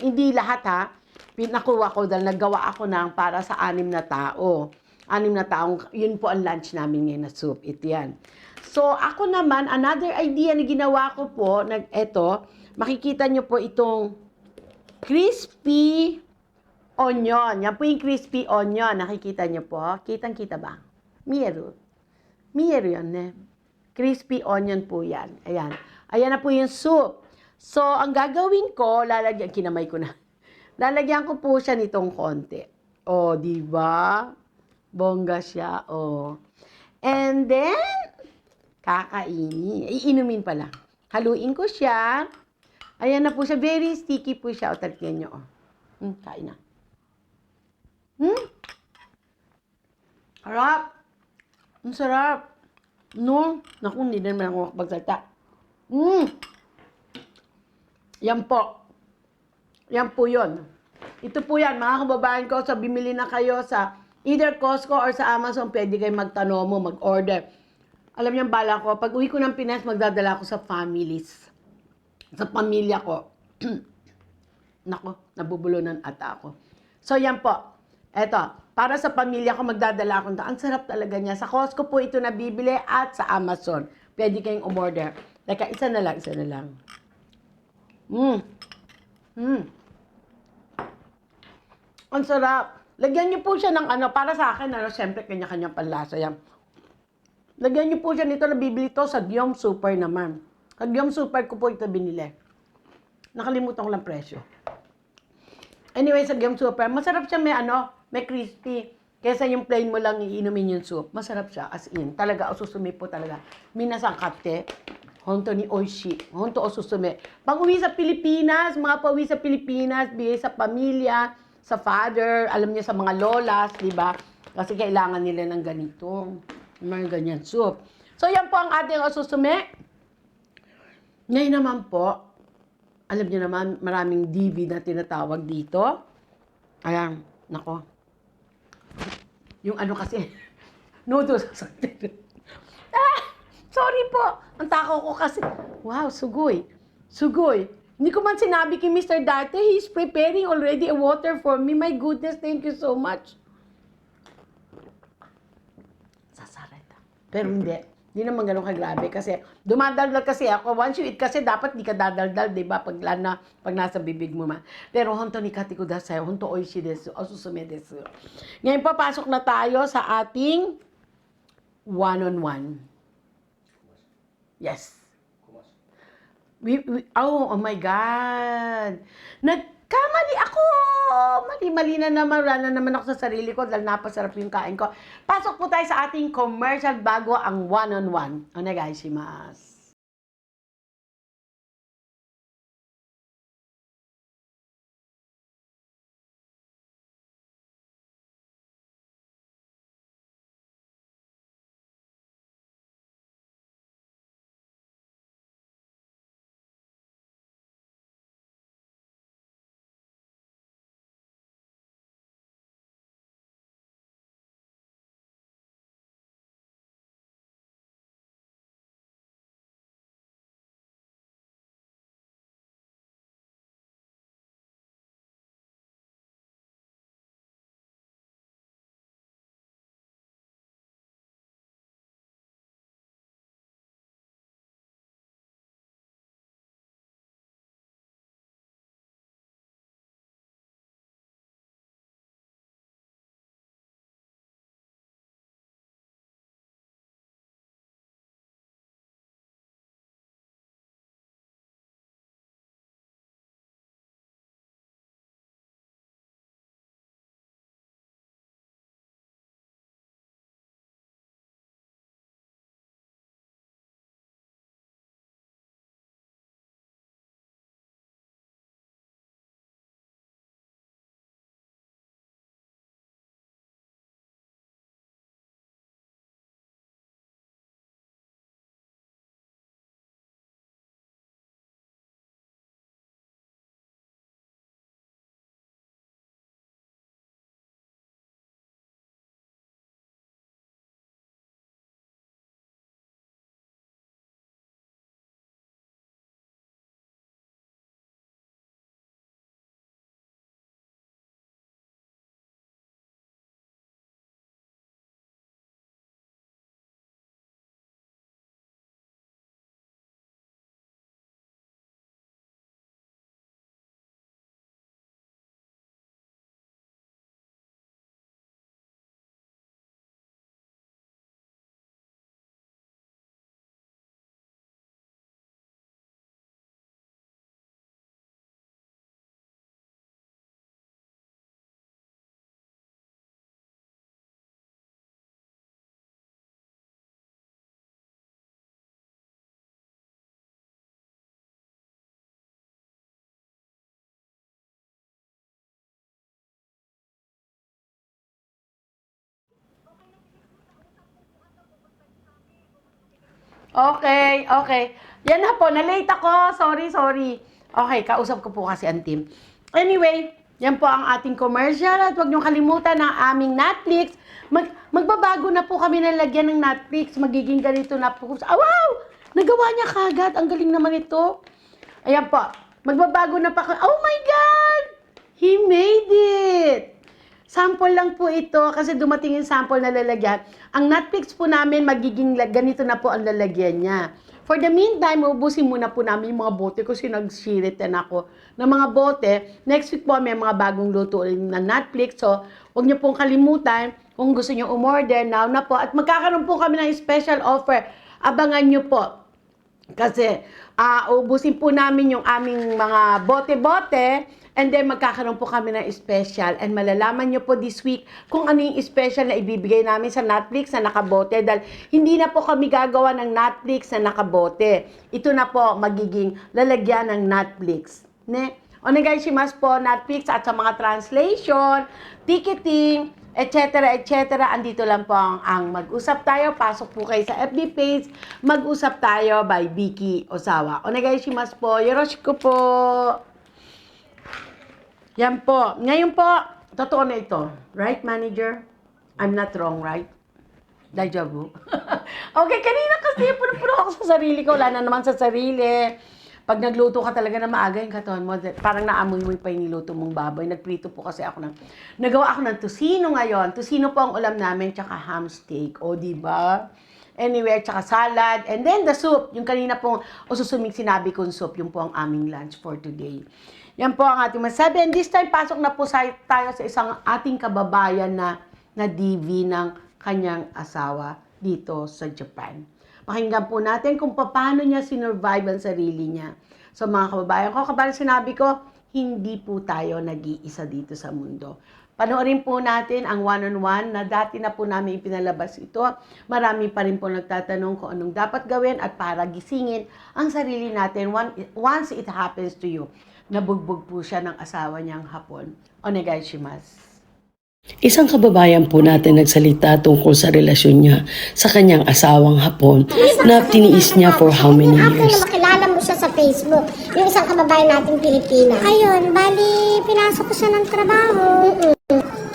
hindi lahat ha. Nakuha ko dahil naggawa ako ng para sa 6 na tao. 6 na taong, yun po ang lunch namin ngayon na soup. Ito yan. So, ako naman, another idea na ginawa ko po, eto, makikita nyo po itong crispy onion. Yan po yung crispy onion. Nakikita nyo po. Kitang-kita ba? Mieru yan eh. Crispy onion po yan. Ayan. Ayan na po yung soup. So, ang gagawin ko, kinamay ko na. Lalagyan ko po siya nitong konti. O, di ba? Bongga siya. O. And then, kakainin. Iinumin pala. Haluin ko siya. Ayan na po siya. Very sticky po siya. O, tagyan nyo. Kain na. Harap. Ang sarap. No? Naku, hindi naman ako magsalita. Yan po. Yan po yun. Ito po yan, mga kababayan ko, sa bimili na kayo sa either Costco or sa Amazon, pwede kayo magtanomo, mag-order. Alam niyo, bala ko, pag uwi ko ng Pinas, magdadala ko sa families. Sa pamilya ko. Nako, nabubulunan ata ako. So, yan po. Eto, para sa pamilya ko, magdadala ako. Ang sarap talaga niya. Sa Costco po ito nabibili at sa Amazon. Pwede kayong umorder. Teka, isa na lang. Ang sarap. Lagyan niyo po siya ng para sa akin, siyempre, kanya-kanyang panlasa yan. Lagyan niyo po siya nito, nabibili to sa Gyom Super naman. Sa Gyom Super ko po ito binili. Nakalimutan ko lang presyo. Anyway, sa Gyom Super, masarap siya, may crispy. Kesa yung plain mo lang iinumin yung soup. Masarap siya, as in. Talaga, osusumi po talaga. Minasang kate. Honto ni oishi. Honto osusume. Pag uwi sa Pilipinas, mga pauwi sa Pilipinas, bigay sa pamilya, sa father, alam niya sa mga lolas, di ba? Kasi kailangan nila ng ganito. Mga ganyan soup. So, yan po ang ating osusume. Ngayon naman po, alam niyo naman, maraming DV na tinatawag dito. Ayan, nako. Yung kasi, Noodles. Sorry po. Ang takaw ko kasi, wow, sugoy. Sugoy. Hindi ko man sinabi kay Mr. Darte, he's preparing already a water for me. My goodness, thank you so much. Sasareta. Pero hindi. Hindi naman ganun kagrabe kasi dumadaldal kasi ako. Once you eat kasi dapat di ka dadaldal, di ba? Pag nasa bibig mo man. Pero honto ni kati ko dasay, honto oishi desu, osusume desu. Ngayon papasok na tayo sa ating one-on-one. Yes. Oh my God. Nagkamali ako. Mali-mali na naman. Wala na naman ako sa sarili ko dahil napasarap yung kain ko. Pasok po tayo sa ating commercial bago ang one-on-one. Onegaishimasu. Okay, okay. Yan na po, na-late ako. Sorry. Okay, kausap ko po kasi ang team. Anyway, yan po ang ating commercial at huwag niyong kalimutan ang aming Netflix. Magbabago na po kami ng lagyan ng Netflix. Magiging ganito na po. Wow! Nagawa niya kagad. Ang galing naman ito. Ayan po. Magbabago na pa. Oh my God! He made it! Sample lang po ito kasi dumating yung sample na lalagyan. Ang Netflix po namin magiging ganito na po ang lalagyan niya. For the meantime, ubusin muna po namin yung mga bote kasi nag-shiritan ako ng mga bote. Next week po may mga bagong luto na Netflix. So, huwag niyo pong kalimutan kung gusto niyo umorder now na po. At magkakaroon po kami ng special offer. Abangan niyo po. Kasi ubusin po namin yung aming mga bote-bote and then magkakaroon po kami ng special and malalaman nyo po this week kung ano yung special na ibibigay namin sa Netflix na nakabote dahil hindi na po kami gagawa ng Netflix na nakabote. Ito na po magiging lalagyan ng Netflix. Ne? Onegaishimasu po Netflix at sa mga translation, ticketing, etc. Andito lang po ang Mag-usap Tayo. Pasok po kayo sa FB page. Mag-usap Tayo by Vicky Ozawa. Onegaishimasu po. Yoroshiku po. Yan po. Ngayon po, totoo na ito. Right, manager? I'm not wrong, right? Deja vu. Okay, kanina kasi puro ako sa sarili ko. Wala na naman sa sarili. Pag nagluto ka talaga na maaga yung katawan mo, parang naamoy mo pa yung niluto mong baboy. Nagprito po kasi ako nagawa ako ng tusino ngayon. Tusino po ang ulam namin, tsaka ham steak. O, diba? Anyway, tsaka salad. And then the soup. Yung kanina pong ususuming sinabi kong soup, yung po ang aming lunch for today. Yan po ang ating masabi. And this time, pasok na po tayo sa isang ating kababayan na DV ng kanyang asawa dito sa Japan. Pakinggan po natin kung paano niya sinurvive ang sarili niya. So mga kababayan ko, kabali sinabi ko, hindi po tayo nag-iisa dito sa mundo. Panoorin po natin ang one-on-one na dati na po namin ipinalabas ito. Marami pa rin po nagtatanong kung anong dapat gawin at para gisingin ang sarili natin once it happens to you. Nabugbog po siya ng asawa niyang Hapon. Onegaishimasu. Isang kababayan po natin nagsalita tungkol sa relasyon niya sa kanyang asawang Hapon na tiniis niya for how many After years. na makilala mo siya sa Facebook, yung isang kababayan nating Pilipina. Ayun, bali, pinasok ko siya ng trabaho.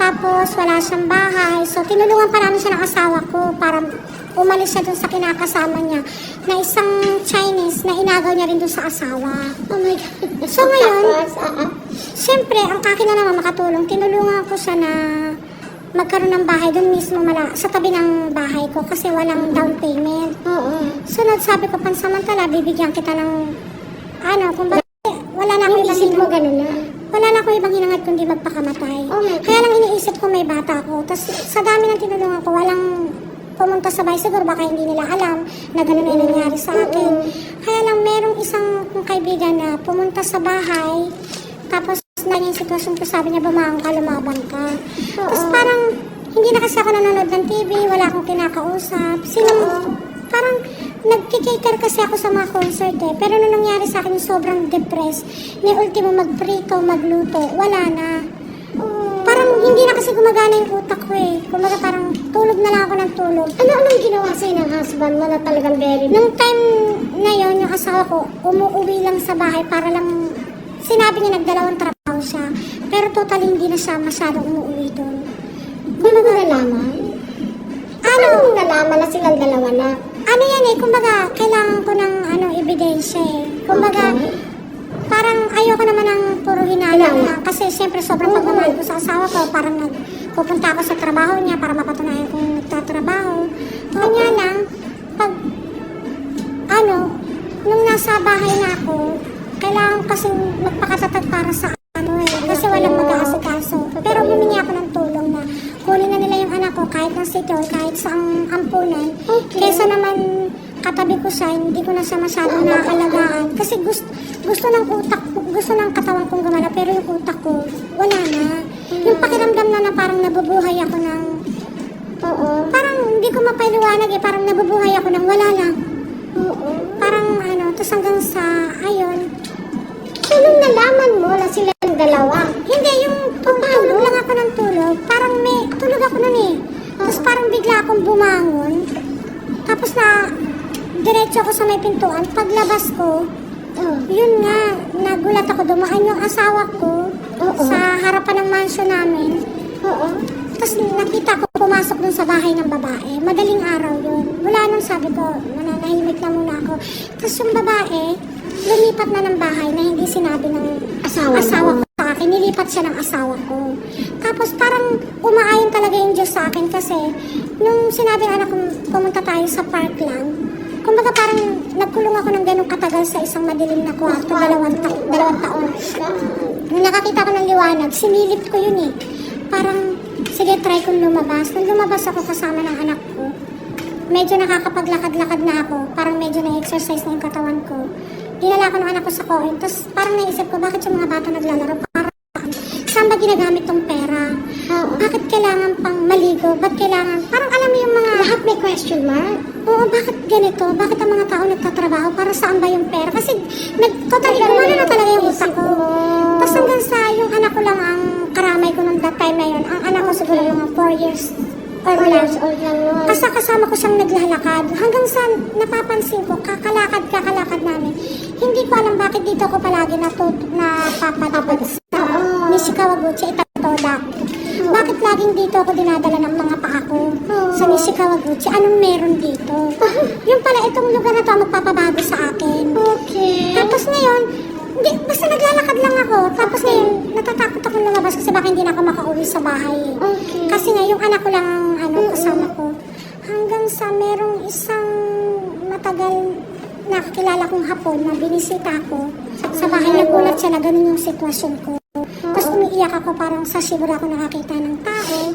Tapos, wala siyang bahay. So, tinulungan pa namin siya ng asawa ko para umalis siya dun sa kinakasama niya na isang Chinese na inagaw niya rin dun sa asawa. Oh my God. So, ngayon, siyempre, ang akin na naman makatulong. Tinulungan ko siya na magkaroon ng bahay dun mismo sa tabi ng bahay ko kasi walang down payment. So, sabi ko, pansamantala, bibigyan kita ng kung wala na akong ibang hinangad. Wala na akong ibang hinangad kundi magpakamatay. Kaya lang iniisip ko may bata ako. Tapos sa dami ng tinulungan ko, walang pumunta sa bahay. Siguro baka hindi nila alam na ganun ay nangyari sa akin. Kaya lang merong isang kaibigan na pumunta sa bahay. Tapos na yung sitwasyon ko, sabi niya, bumangon ka, lumabang ka. Tapos parang hindi na kasi ako nanonood ng TV, wala akong kinakausap. Parang nagkikater kasi ako sa mga concert eh. Pero nung nangyari sa akin, sobrang depressed. May ultimo magprito, magluto, wala na. Parang hindi na kasi gumagana yung utak ko eh. Kumbaga parang tulog na lang ako ng tulog. Ano-anong ginawa sa'yo ng husband mo na talagang very... Nung time na yon yung asawa ko, umuwi lang sa bahay para lang... Sinabi niya nagdalawang trabaho siya. Pero totally hindi na siya masyadong umuwi doon. Ano mo nalaman? Ano mo nalaman na silang dalawa na? Ano yan eh, kumbaga kailangan ko ng ebidensya eh. Kumbaga... Parang ayoko naman ng puro hinala lang. Kasi siyempre sobrang pagmamahal ko sa asawa ko. Parang nagpupunta ako sa trabaho niya para mapatunayan kung nagtatrabaho. Kanya lang, nung nasa bahay na ako, kailangan kasi magpakatatag para sa kasi walang mag-aasikaso. Pero humingi ako ng tulong na kunin na nila yung anak ko kahit ng city or kahit sa ampunan. Kesa naman katabi ko siya, hindi ko na siya masyadong nakakalagaan. Kasi gusto ng utak, gusto ng katawan kong gumala, pero yung utak ko, wala na. Yung pakiramdam na parang nabubuhay ako ng... Parang hindi ko mapaliwanag eh, parang nabubuhay ako ng wala lang. Parang tapos hanggang sa, ayun. So, nung nalaman mo na silang dalawa? Hindi, yung tulog lang ako ng tulog. Parang tulog ako nun eh. Tapos parang bigla akong bumangon. Tapos diretso ako sa may pintuan. Paglabas ko, yun nga, nagulat ako. Dumaan yung asawa ko sa harapan ng mansion namin. Tapos nakita ko pumasok dun sa bahay ng babae. Madaling araw yun. Mula nung sabi ko, mananahimik na muna ako. Tapos yung babae, lumipat na ng bahay na hindi sinabi ng asawa ko sa akin. Nilipat siya ng asawa ko. Tapos parang umaayon talaga yung Diyos sa akin kasi nung sinabi ng anak ko pumunta tayo sa park lang, kumbaga parang nagkulong ako ng ganong katagal sa isang madilim na kwarto, dalawang taon. Nung nakakita ko ng liwanag, sinilip ko yun eh. Parang, sige, try kong lumabas. Nung lumabas ako kasama ng anak ko, medyo nakakapaglakad-lakad na ako. Parang medyo na-exercise na yung katawan ko. Dinala ko ng anak ko sa coin. Tapos parang naisip ko, bakit yung mga bata naglalaro? Saan ba ginagamit tong pera? Bakit kailangan pang maligo? Ba't kailangan? Parang alam mo yung mga... Lahat may question mark? Oo, bakit ganito? Bakit ang mga tao nagtatrabaho? Para saan ba yung pera? Kasi totally gumana na talaga yung utak ko. Tapos hanggang sa yung anak ko lang ang karamay ko nung that time na yun. Ang anak ko siguro mga 4 years old lang yun. Kasama ko siyang naglalakad. Hanggang sa napapansin ko, kakalakad namin. Hindi ko alam bakit dito ako palagi napapadapad sa Nishikawa Gucci, Itatoda. Bakit laging dito ako dinadala ng mga paa ko sa Nishikawaguchi. Anong meron dito? Yung pala, itong lugar na to ang magpapabago sa akin. Okay. Tapos ngayon, hindi, basta naglalakad lang ako. Tapos ngayon, natatakot akong lumabas kasi baka hindi na ako makauwi sa bahay. Okay. Kasi nga, yung anak ko lang ang kasama ko. Hanggang sa merong isang matagal nakakilala kong Hapon na binisita ko sa bahay. Nagulat siya na ganun yung sitwasyon ko. Tapos umiiyak ako, parang sa Shibura ako nakakita ng tao.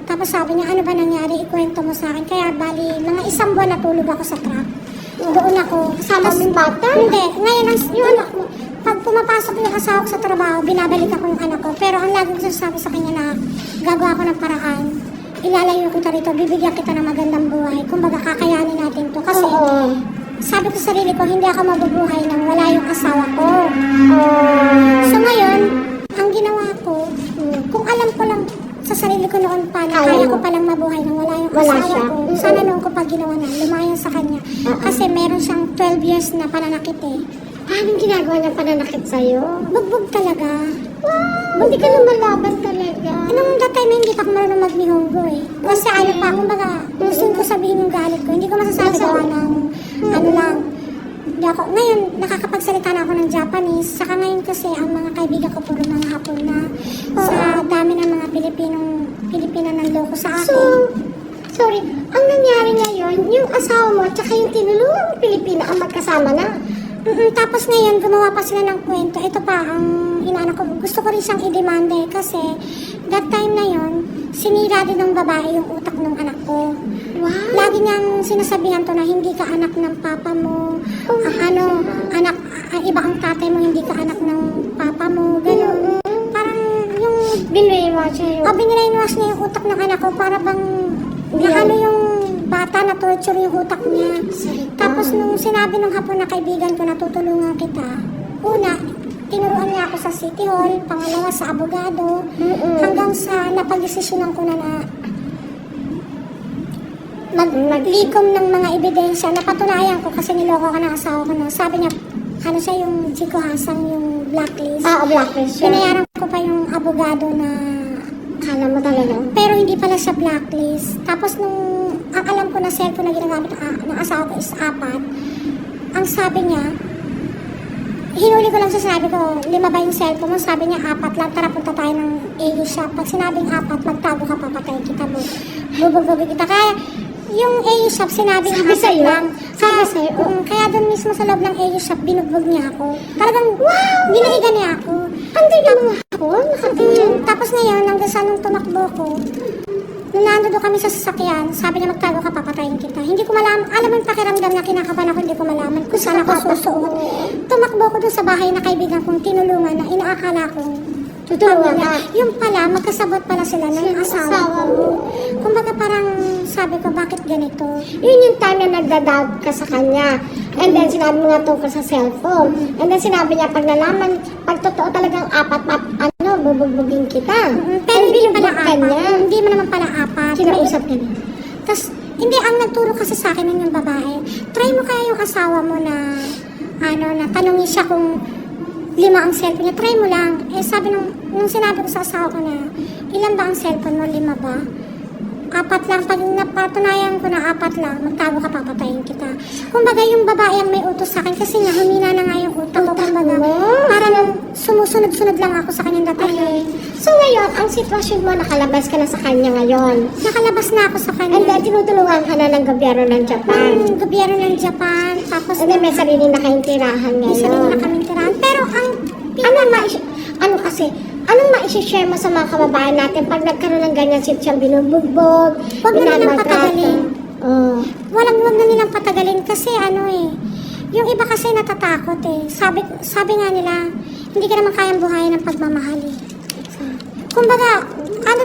Tapos sabi niya, ano ba nangyari? Ikwento mo sa akin. Kaya bali, mga 1 buwan natulog ako sa truck. Doon ako. Kasama mo yung bata? Hindi. Ngayon, yung anak mo, pag pumapasok yung asawa ko sa trabaho, binabalik ako yung anak ko. Pero ang lagi ko sasabi sa kanya na gagawa ko ng paraan. Ilalayo kita rito, bibigyan kita ng magandang buhay. Kumbaga, kakayanin natin to. Kasi, sabi ko sa sarili ko, hindi ako mabubuhay nang wala yung asawa ko. So ngayon, ang ginawa ko, kung alam ko lang sa sarili ko noon pa na kaya ko palang mabuhay nang wala yung asawa ko, sana noon ko pag ginawa na, lumayan sa kanya. Kasi meron siyang 12 years na pananakit eh. Anong ginagawa niyang pananakit sa'yo? Bugbog talaga. Wow! Hindi ka lumalaban talaga. Nung that time, hindi pa ako marunong mag-Nihongo eh. Kasi ayaw pa, kumbaga, gusto ko sabihin yung galit ko. Hindi ko masasabi gawa ng ano lang. Hindi ako, ngayon, nakakapagsalita na ako ng Japanese. Saka ngayon kasi, ang mga kaibigan ko puro mga Hapon na sa dami ng mga Pilipina ng loko sa akin. Sorry, ang nangyari ngayon, yung asawa mo at saka yung tinulungang Pilipina ang magkasama na. Tapos ngayon, gumawa pa sila ng kwento. Ito pa, ang inaano ko. Gusto ko rin siyang i-demanda eh, kasi that time na yon, sinira din ng babae yung utak ng anak ko. Wow. Lagi niyang sinasabihan to na hindi ka anak ng papa mo. Iba ang tatay mo, hindi ka anak ng papa mo. Ganun. Parang yung... Binrainwash niya yung utak ng anak ko. Para bang nahalo yung bata na torture yung utak niya. Tapos nung sinabi ng Hapon na kaibigan ko na tutulungan kita, una, tinuruan niya ako sa City Hall, pangalawa sa abogado, hanggang sa napag-desisyonan ko na maglikom ng mga ebidensya. Napatunayan ko kasi niloko ka ng asawa ko na. Sabi niya, ano siya yung Jiko Hasang, yung blacklist. Blacklist. Pinayaran ko pa yung abogado na alam mo talaga. Pero hindi pala siya blacklist. Tapos nung ang alam ko na cellphone na ginagamit ng asawa ko is 4. Ang sabi niya, hinuli ko lang sa sinabi ko, 5 ba yung cellphone mo? Sabi niya 4 lang, tara punta tayo ng AU shop. Pag sinabing 4, magtago ka, papatayin kita mo. Bubog kita. Kaya yung AU shop, sinabing 4 lang. Kaya doon mismo sa loob ng AU shop, binugbog niya ako. Talagang, binaigan niya ako. Anday lang ako? Tapos ngayon, hanggang sa nung tumakbo ko, nung nandun kami sa sasakyan, sabi niya magtago ka, papatayin kita. Hindi ko malaman, alam mo yung pakiramdam na kinakabahan ako, hindi ko malaman kung saan ako susuot. Tumakbo ko dun sa bahay na kaibigan kong tinulungan na inaakala kong tutulungan na. Yung pala, magkasabot pala sila ng asawa mo. Kumbaga parang sabi ko, bakit ganito? Yun yung time na nagda-doubt ka sa kanya. And then sinabi mo nga tungkol sa cellphone. And then sinabi niya, pag nalaman, pag totoo talagang 4, bubugbugin kita. Pero hindi pala 4. Hindi mo naman pala 4. Kinausap ka niya. Tapos, hindi, ang nagturo kasi sa akin ng yung babae, try mo kaya yung asawa mo na, na tanongin siya kung 5 ang cellphone niya, try mo lang. Eh, sabi nung sinabi ko sa asawa ko na, ilan ba ang cellphone mo? 5 ba? 4 lang. Pag napatunayan ko na 4 lang, magtago ka, papatayin kita. Kumbaga, yung babae ang may utos sa akin kasi nga, humina na nga yung utak ko. Kumbaga, parang sumusunod-sunod lang ako sa kanyang datay. So ngayon, ang sitwasyon mo, nakalabas ka na sa kanya ngayon. Nakalabas na ako sa kanya. And then, tinutulungan ka na ng gobyerno ng Japan. Gobyerno ng Japan. Tapos, and then, may sarili na kayong tirahan ngayon. May sarili na kaming tirahan. Pero, anong ma-share mo sa mga kababayan natin pag nagkaroon ng ganyan sitwasyon, binubugbog, huwag na nilang patagalin. Wag na nilang patagalin kasi yung iba kasi natatakot eh. Sabi nga nila, hindi ka naman kayang buhayin ng pagmamahal eh. Kumbaga,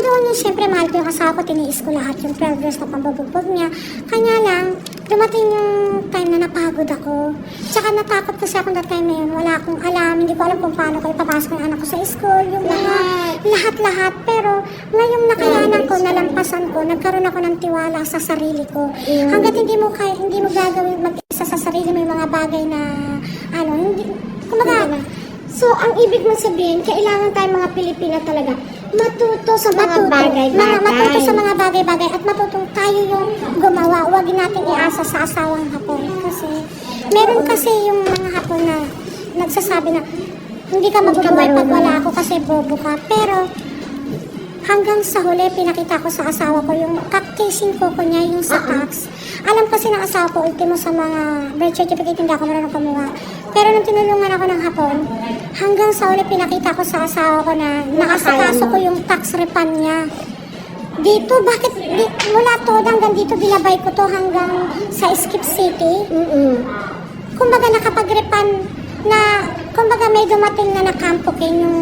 doon yung siyempre mahal ko yung asawa ko, tiniis ko lahat yung 12 years na pambabugbog niya. Kanya lang, dumating yung time na napagod ako. Tsaka natakot kasi ako that time na yun. Wala akong alam, hindi ko alam kung paano ko ipapasok yung anak ko sa school, yung mga lahat-lahat. Pero ngayong nakayanan ko, nalampasan ko, nagkaroon ako ng tiwala sa sarili ko. Hanggat hindi mo gagawin mag-isa sa sarili mo yung mga bagay na, kumbaga, so ang ibig mong sabihin, kailangan tayo mga Pilipina talaga matuto sa mga bagay-bagay. Matuto sa mga bagay-bagay at matutong tayo yung gumawa. Huwag natin iasa sa asawang Hapon. Kasi, meron kasi yung mga Hapon na nagsasabi na, hindi ka magugawin pag wala ako kasi bobo ka. Pero, hanggang sa huli, pinakita ko sa asawa ko yung casing ko niya, yung sa tax. Alam kasi ng asawa ko, ultimo sa mga birth certificate, hindi ako marunong kumuha. Pero nung tinulungan ako ng Hapon, hanggang sa huli, pinakita ko sa asawa ko na nakasakaso ko yung tax refund niya. Dito, bakit, mula to hanggang dito, binabay ko to hanggang sa Skip City. Kumbaga nakapag-refund na, kumbaga may dumating na nakampukin yung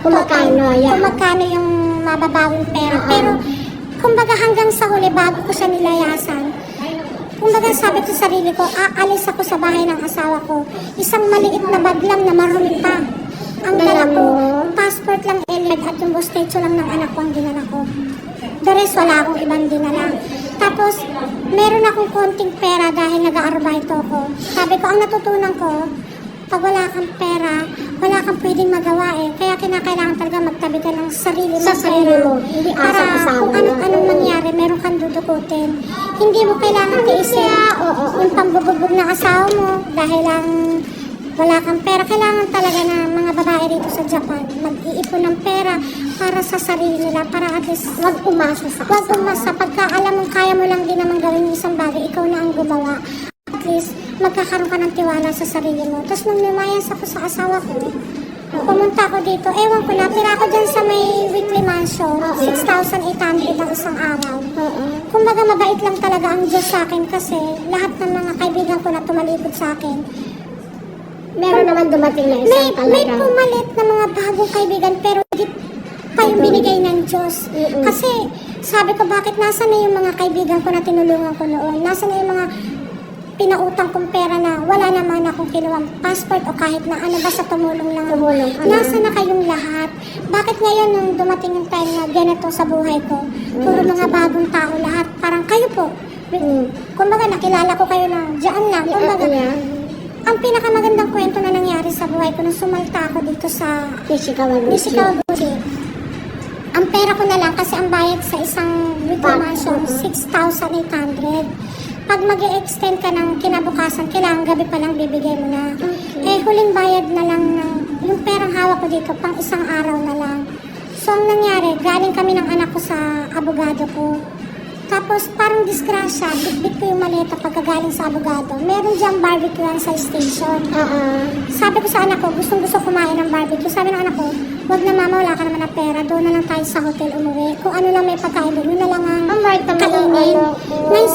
kumagkano yung mababawing pera. Pero, kumbaga hanggang sa huli, bago ko siya nilayasan, kumbaga sabi ko sa sarili ko, aalis ako sa bahay ng asawa ko. Isang maliit na bag lang na marumi pa. Ang dala ko, passport lang Eliad at yung bostecho lang ng anak ko ang dinala ko. The rest, wala akong ibang dinala. Tapos, meron akong konting pera dahil nag-aarbaito ako. Sabi ko, ang natutunan ko, pag wala kang pera, wala kang pwedeng magawa eh. Kaya kinakailangan talaga magtabi ka ng sarili mo. Sa sarili mo. Hindi asa kasama. Kung anong mangyari, meron kang dudukutin. Hindi mo kailangan tiisin yung pambubugbog ng asawa mo dahil lang wala kang pera. Kailangan talaga na mga babae rito sa Japan mag-iipon ng pera para sa sarili nila. Para at least wag umasa sa kasama. Wag umasa. Pagka alam mo, kaya mo lang din naman gawin yung isang bagay, ikaw na ang gumawa. At least, magkakaroon ka ng tiwala sa sarili mo. Tapos nung lumayas ako sa asawa ko, pumunta ako dito. Ewan ko, natira ako dyan sa may weekly mansion. 6,800 ang isang araw. Kumbaga mabait lang talaga ang Diyos sa akin kasi lahat ng mga kaibigan ko na tumalikod sa akin. Meron naman dumating na isang talaga. May pumalit na mga bagong kaibigan pero hindi pa yung binigay ng Diyos. Kasi sabi ko, bakit nasa na yung mga kaibigan ko na tinulungan ko noon? Nasa na yung mga pinautang kong pera na wala naman akong kinuwang passport o kahit na ano, basta tumulong lang. Nasa na kayong lahat? Bakit ngayon nung dumating yung time na ganito sa buhay ko, puro mga bagong tao lahat, parang kayo po. Kumbaga nakilala ko kayo na dyan lang. Kumbaga, ang pinakamagandang kwento na nangyari sa buhay ko nung sumalta ako dito sa Nishikawaguchi. Ang pera ko na lang kasi ang bayad sa isang weekly mansion, 6,800. Pag mag-e-extend ka ng kinabukasan, kailangan gabi pa lang bibigay mo na. Eh, huling bayad na lang ng, yung perang hawak ko dito, pang isang araw na lang. So, ang nangyari, galing kami ng anak ko sa abogado ko. Tapos, parang disgrasya, bitbit ko yung maleta pagkagaling sa abogado. Meron diyang barbecue sa station. Sabi ko sa anak ko, gustong-gusto kumain ng barbecue. Sabi ng anak ko, wag na mama, wala ka naman ng pera. Doon na lang tayo sa hotel umuwi. Kung ano lang may pagkain doon, yun na lang ang kainin. Ngayon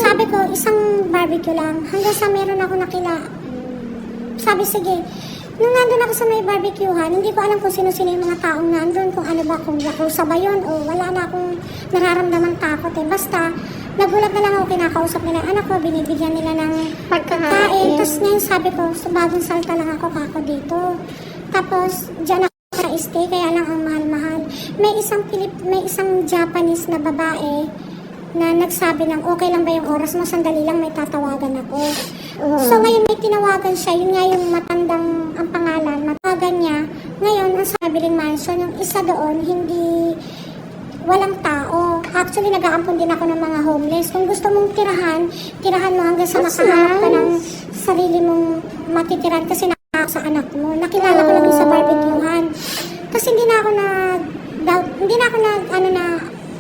sabi ko, isang barbecue lang. Hanggang sa meron ako nakila. Sabi, sige. Nung nandun ako sa may barbecuehan, hindi ko alam kung sino-sino yung mga taong nandun, kung ano ba, kung yakuza ba yun, o wala na akong nararamdaman takot eh. Basta, nagulat na lang ako, kinakausap nila anak ko, binibigyan nila ng pagkain. Tapos ngayon sabi ko, sa bagong salta lang ako kako dito. Tapos, dyan ako sa stay, kaya lang ang mahal-mahal. May isang Japanese na babae na nagsabi ng okay lang ba yung oras mo, sandali lang may tatawagan ako. So ngayon may tinawagan siya, yun nga yung matandang ang pangalan, matawagan niya. Ngayon, ang Sabiling Mansion, yung isa doon, hindi walang tao. Actually, nag-aampon din ako ng mga homeless. Kung gusto mong tirahan mo hanggang sa makahanap ka ng sarili mong matitiran kasi nakaka sa anak mo. Nakilala ko lang sa barbecuehan. Kasi hindi na ako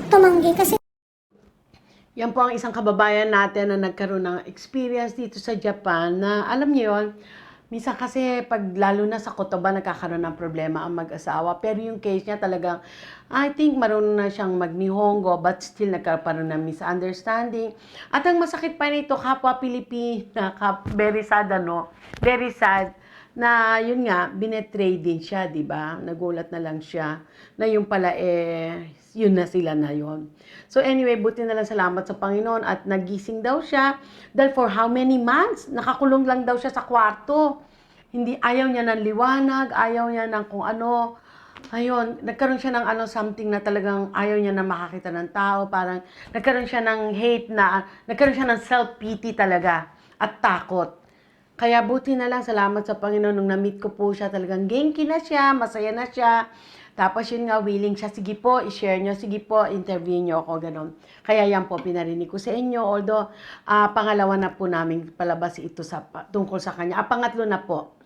tumanggi kasi Yan po ang isang kababayan natin na nagkaroon ng experience dito sa Japan na alam niyo yun, minsan kasi pag lalo na sa kotoba nagkakaroon ng problema ang mag-asawa. Pero yung case niya talagang, I think marunong na siyang mag-Nihongo but still nagkaroon ng misunderstanding. At ang masakit pa nito, kapwa Pilipina, very sad ano, very sad na yun nga, binetray din siya, di ba? Nagulat na lang siya na yung pala yun na sila na yun. So anyway, buti na lang salamat sa Panginoon at nagising daw siya dahil for how many months? Nakakulong lang daw siya sa kwarto. Hindi, ayaw niya ng liwanag, ayaw niya ng kung ano. Ayun, nagkaroon siya ng something na talagang ayaw niya na makakita ng tao. Parang nagkaroon siya ng hate nagkaroon siya ng self-pity talaga at takot. Kaya buti na lang, salamat sa Panginoon, nung na-meet ko po siya, talagang genki na siya, masaya na siya. Tapos yun nga, willing siya, sige po, i-share nyo, sige po, interview nyo ako, gano'n. Kaya yan po, pinarinig ko sa inyo. Although, pangalawa na po namin palabas ito tungkol sa kanya. Pangatlo na po.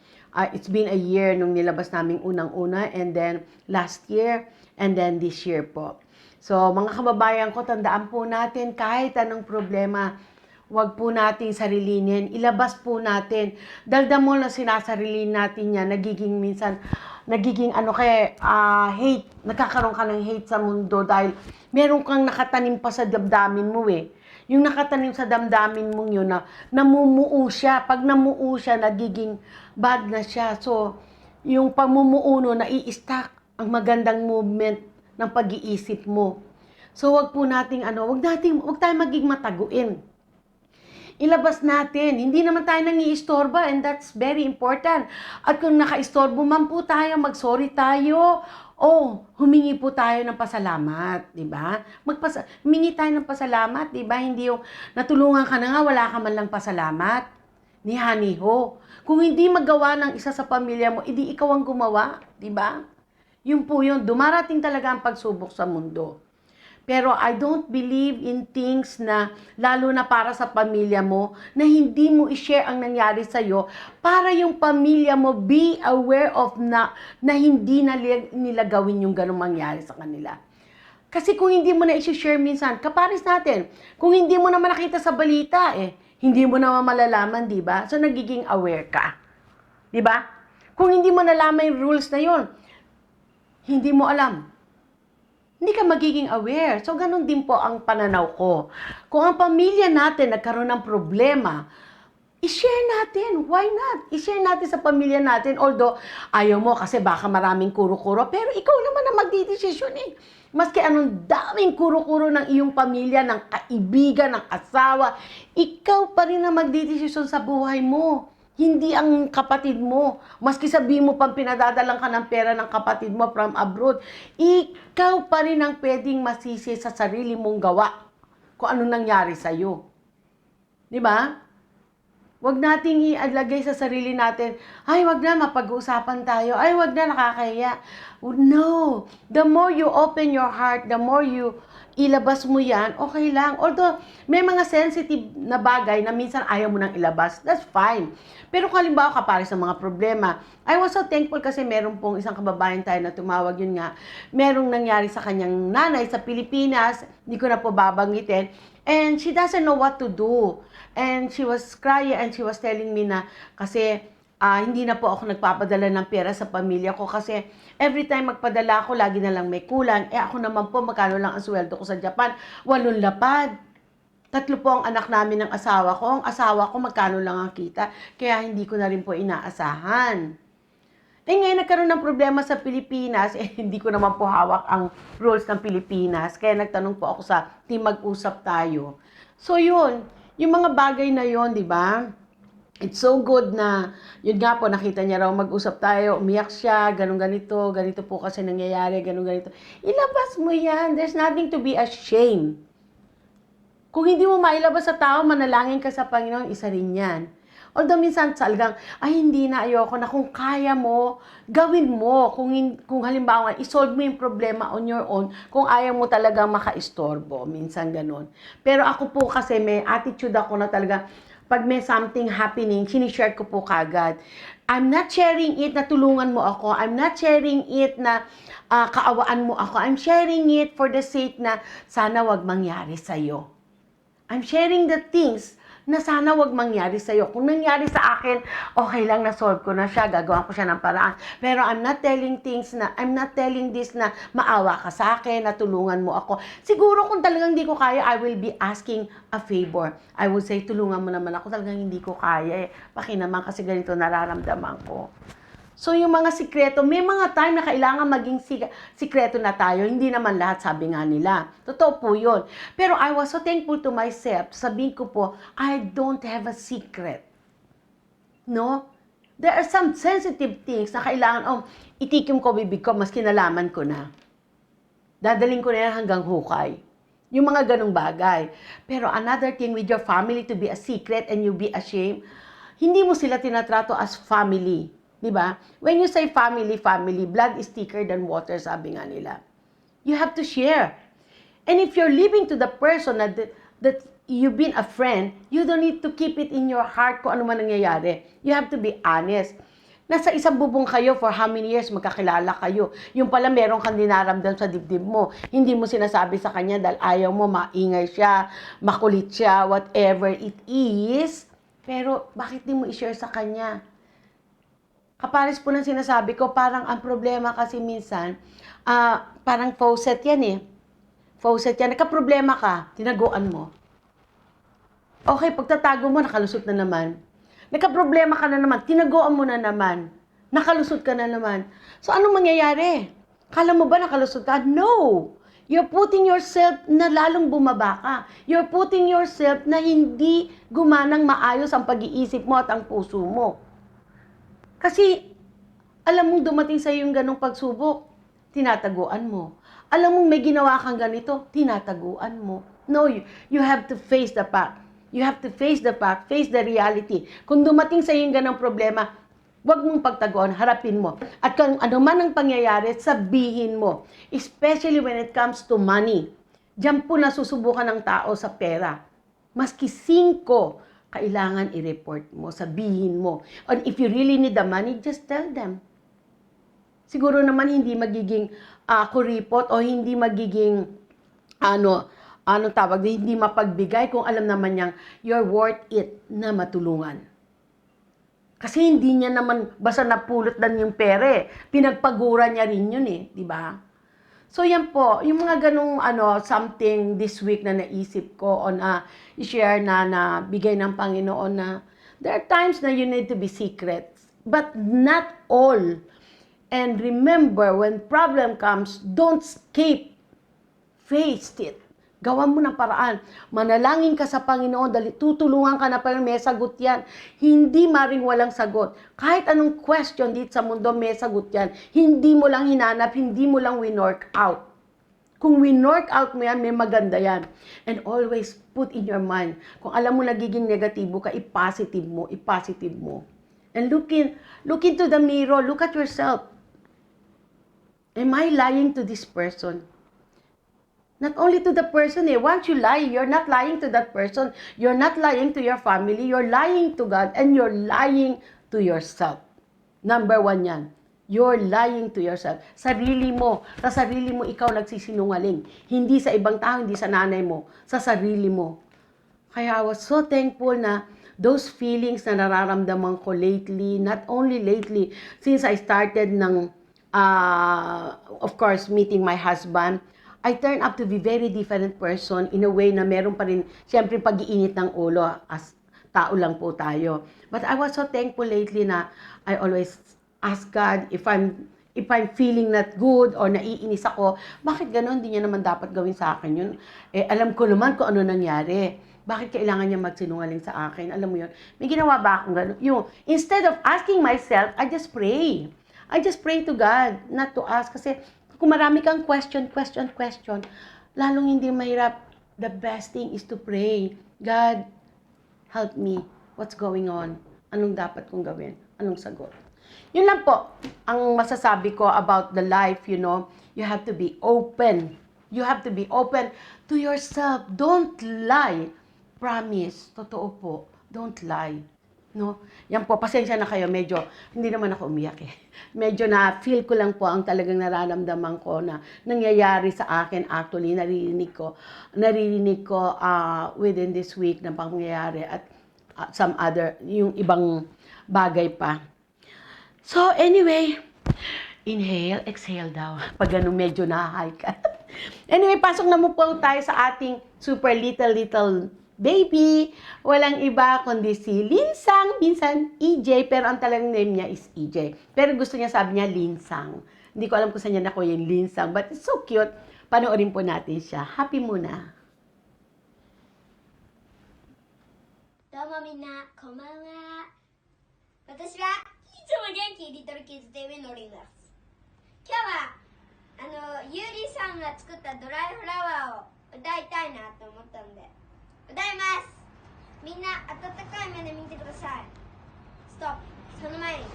It's been a year nung nilabas namin unang-una, and then last year, and then this year po. So, mga kababayan ko, tandaan po natin, kahit anong problema, wag po nating sarilinin, ilabas po natin. Daldamol na sinasarilin natin yan, nagiging hate, nagkakaroon ka ng hate sa mundo dahil meron kang nakatanim pa sa damdamin mo eh. Yung nakatanim sa damdamin mong yun na namumuo siya. Pag namuo siya, nagiging bad na siya. So, yung pagmumuuno, nai-stack ang magandang movement ng pag-iisip mo. So, wag po nating wag tayong maging mataguin. Ilabas natin. Hindi naman tayo nangiistorba, and that's very important. At kung nakaistorbo man po tayo, mag-sorry tayo, humingi po tayo ng pasalamat, di ba? Humingi tayo ng pasalamat, di ba? Hindi yung natulungan ka na nga, wala ka man lang pasalamat. Niho. Kung hindi magawa ng isa sa pamilya mo, edi ikaw ang gumawa, di ba? Yun po yun. Dumarating talaga ang pagsubok sa mundo. Pero I don't believe in things na, lalo na para sa pamilya mo, na hindi mo i-share ang nangyari sa'yo para yung pamilya mo be aware of na hindi na nila gawin yung ganong mangyari sa kanila. Kasi kung hindi mo na i-share minsan, kapares natin, kung hindi mo naman nakita sa balita, hindi mo naman malalaman, di ba? So, nagiging aware ka. Di ba? Kung hindi mo nalaman yung rules na yon, hindi mo alam. Hindi ka magiging aware. So, ganun din po ang pananaw ko. Kung ang pamilya natin nagkaroon ng problema, i-share natin. Why not? I-share natin sa pamilya natin. Although, ayaw mo kasi baka maraming kuro-kuro. Pero ikaw naman ang magdidesisyon eh. Maski anong daming kuro-kuro ng iyong pamilya, ng kaibigan, ng asawa, ikaw pa rin ang magdidesisyon sa buhay mo. Hindi ang kapatid mo. Maski sabihin mo pang pinadadalang ka ng pera ng kapatid mo from abroad, ikaw pa rin ang pwedeng masisi sa sarili mong gawa kung ano nangyari sa'yo. Di ba? Huwag nating ialagay sa sarili natin, ay, wag na, mapag-uusapan tayo. Ay, wag na, nakakahiya. No. The more you open your heart, the more you ilabas mo yan, okay lang. Although, may mga sensitive na bagay na minsan ayaw mo nang ilabas, that's fine. Pero kung halimbawa ka para sa mga problema, I was so thankful kasi meron pong isang kababayan tayo na tumawag, yun nga, merong nangyari sa kanyang nanay sa Pilipinas, hindi ko na po babanggitin, and she doesn't know what to do. And she was crying and she was telling me na kasi hindi na po ako nagpapadala ng pera sa pamilya ko kasi every time magpadala ako, lagi na lang may kulang. Ako naman po, magkano lang ang sweldo ko sa Japan? 8 lapad. 3 po ang anak namin ng asawa ko. Ang asawa ko, magkano lang ang kita. Kaya hindi ko na rin po inaasahan. Ngayon nagkaroon ng problema sa Pilipinas, hindi ko naman po hawak ang rules ng Pilipinas. Kaya nagtanong po ako sa team mag-usap tayo. So yun, yung mga bagay na yun, di ba? It's so good na, yun nga po, nakita niya raw mag-usap tayo, umiyak siya, ganito po kasi nangyayari, ganito. Ilabas mo yan. There's nothing to be ashamed. Kung hindi mo mailabas sa tao, manalangin ka sa Panginoon, isa rin yan. Although minsan talagang, ay hindi na, ayoko na. Kung kaya mo, gawin mo. Kung halimbawa, isolve mo yung problema on your own, kung ayaw mo talagang makaistorbo. Minsan ganun. Pero ako po kasi may attitude ako na talaga, pag may something happening, sinishare ko po kagad. I'm not sharing it na tulungan mo ako. I'm not sharing it na kaawaan mo ako. I'm sharing it for the sake na sana wag mangyari sa'yo. I'm sharing the things na sana wag mangyari sa'yo. Kung nangyari sa akin, okay lang, na-solve ko na siya, gagawa ko siya ng paraan. Pero I'm not telling this na maawa ka sa akin, na tulungan mo ako. Siguro kung talagang hindi ko kaya, I will be asking a favor. I will say, tulungan mo naman ako, talagang hindi ko kaya. Paki naman kasi ganito nararamdaman ko. So yung mga sikreto, may mga time na kailangan maging sikreto na tayo. Hindi naman lahat, sabi nga nila. Totoo po yun. Pero I was so thankful to myself. Sabihin ko po, I don't have a secret. No? There are some sensitive things na kailangan, itikim ko bibig ko, mas kinalaman ko na. Dadaling ko na yan hanggang hukay. Yung mga ganong bagay. Pero another thing with your family to be a secret and you be ashamed, hindi mo sila tinatrato as family. Di ba? When you say family, blood is thicker than water, sabi nga nila. You have to share. And if you're living to the person that you've been a friend, you don't need to keep it in your heart kung ano man nangyayari. You have to be honest. Nasa isang bubong kayo for how many years magkakilala kayo. Yung pala meron kang dinaramdam sa dibdib mo. Hindi mo sinasabi sa kanya dahil ayaw mo, maingay siya, makulit siya, whatever it is. Pero bakit di mo i-share sa kanya? Kapares po ng sinasabi ko, parang ang problema kasi minsan, parang faucet yan eh. Faucet yan. Nagka-problema ka, tinaguan mo. Okay, pagtatago mo, nakalusot na naman. Nagka-problema ka na naman, tinaguan mo na naman. Nakalusot ka na naman. So, anong mangyayari? Kala mo ba nakalusot ka? No! You're putting yourself na lalong bumaba ka. You're putting yourself na hindi gumanang maayos ang pag-iisip mo at ang puso mo. Kasi, alam mong dumating sa iyo yung ganong pagsubok, tinataguan mo. Alam mong may ginawa kang ganito, tinataguan mo. No, you have to face the fact. You have to face the fact, face the reality. Kung dumating sa iyo yung ganong problema, huwag mong pagtaguan, harapin mo. At kung ano man ang pangyayari, sabihin mo. Especially when it comes to money. Diyan po nasusubukan ng tao sa pera. Maski 5, kailangan i-report mo, sabihin mo. And if you really need the money, just tell them. Siguro naman hindi magiging kuripot o hindi magiging hindi mapagbigay kung alam naman niyang you're worth it na matulungan. Kasi hindi niya naman basta napulot lang yung pere. Pinagpagura niya rin yun eh, di ba? So yan po, yung mga ganong something this week na naisip ko o na i-share na bigay ng Panginoon na there are times na you need to be secret, but not all. And remember, when problem comes, don't escape. Face it. Gawan mo ng paraan. Manalangin ka sa Panginoon, dahil tutulungan ka na pa may sagot yan. Hindi maring walang sagot. Kahit anong question dito sa mundo, may sagot yan. Hindi mo lang hinanap, hindi mo lang winork out. Kung winork out mo yan, may maganda yan. And always put in your mind, kung alam mo nagiging negatibo ka, i-positive mo, i-positive mo. And look into the mirror, look at yourself. Am I lying to this person? Not only to the person, once you lie, you're not lying to that person, you're not lying to your family, you're lying to God, and you're lying to yourself. Number 1 yan. You're lying to yourself. Sarili mo. Sa sarili mo, ikaw nagsisinungaling. Hindi sa ibang tao, hindi sa nanay mo. Sa sarili mo. Kaya I was so thankful na those feelings na nararamdaman ko lately, not only lately, since I started of course, meeting my husband, I turned up to be very different person in a way na meron pa rin, siyempre, pag-iinit ng ulo, as tao lang po tayo. But I was so thankful lately na I always ask God if I'm feeling not good or naiinis ako, bakit gano'n? Hindi niya naman dapat gawin sa akin yun. Alam ko naman kung ano nangyari. Bakit kailangan niya magsinungaling sa akin? Alam mo yun? May ginawa ba akong gano'n? Instead of asking myself, I just pray. I just pray to God, not to ask. Kasi kung marami kang question, lalong hindi mahirap. The best thing is to pray. God, help me. What's going on? Anong dapat kong gawin? Anong sagot? Yun lang po ang masasabi ko about the life, you have to be open. You have to be open to yourself. Don't lie. Promise. Totoo po. Don't lie. No? Yan po, pasensya na kayo, medyo, hindi naman ako umiyak eh. Medyo na feel ko lang po ang talagang nararamdaman ko na nangyayari sa akin actually, naririnig ko within this week na pangyayari at some other, yung ibang bagay pa. So anyway, inhale, exhale daw. Pag ganun medyo na-high ka. Anyway, pasok na po tayo sa ating super little baby. Walang iba kundi si Linsang, minsan EJ, pero ang talagang name niya is EJ. Pero gusto niya, sabi niya Linsang. Hindi ko alam kung saan niya nakuha yung Linsang, but it's so cute. Panoorin po natin siya. Happy muna. どうもみんな、こんばんは。私はいつも元気リトルキッズ TV のりんです。今日はゆうりさんが作ったドライフラワーを歌いたいなと思ったんで歌います。みんな温かい目で見てください。ストップ。その前に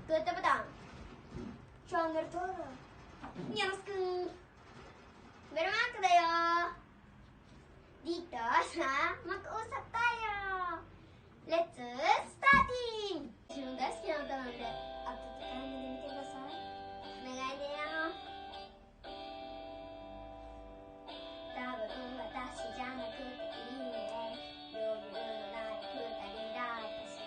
グッドボタン、チャンネル登録よろしく。ベルマークだよ。Dito sa mag-usap tayo. Let's starting! Sino guys, kinakaroon de atutakahan mo din kayo sa nagay niya no? 多分私じゃなくていいね。余裕のない二人だったし、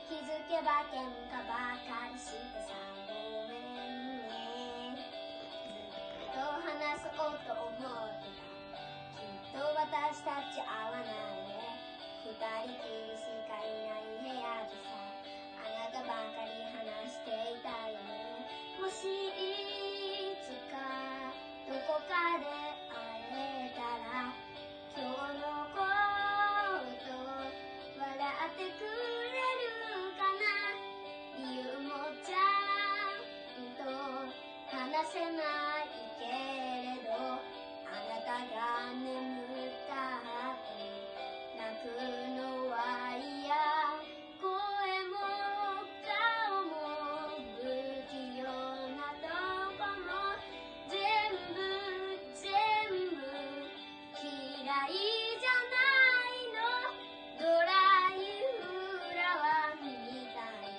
気づけば喧嘩ばかりしてさ、ごめんね。ずっと話そうと思ってた。きっと私たち合わないね。二人きりしかいない部屋でさ、あなたばかり話していたよね。もしいつかどこかで会えたら、今日のこと笑ってくれるかな。理由もちゃんと話せないけれど、あなたが眠った後泣くのは嫌。声も顔も不器用なとこも全部嫌いじゃないの。ドライフラワーみたい。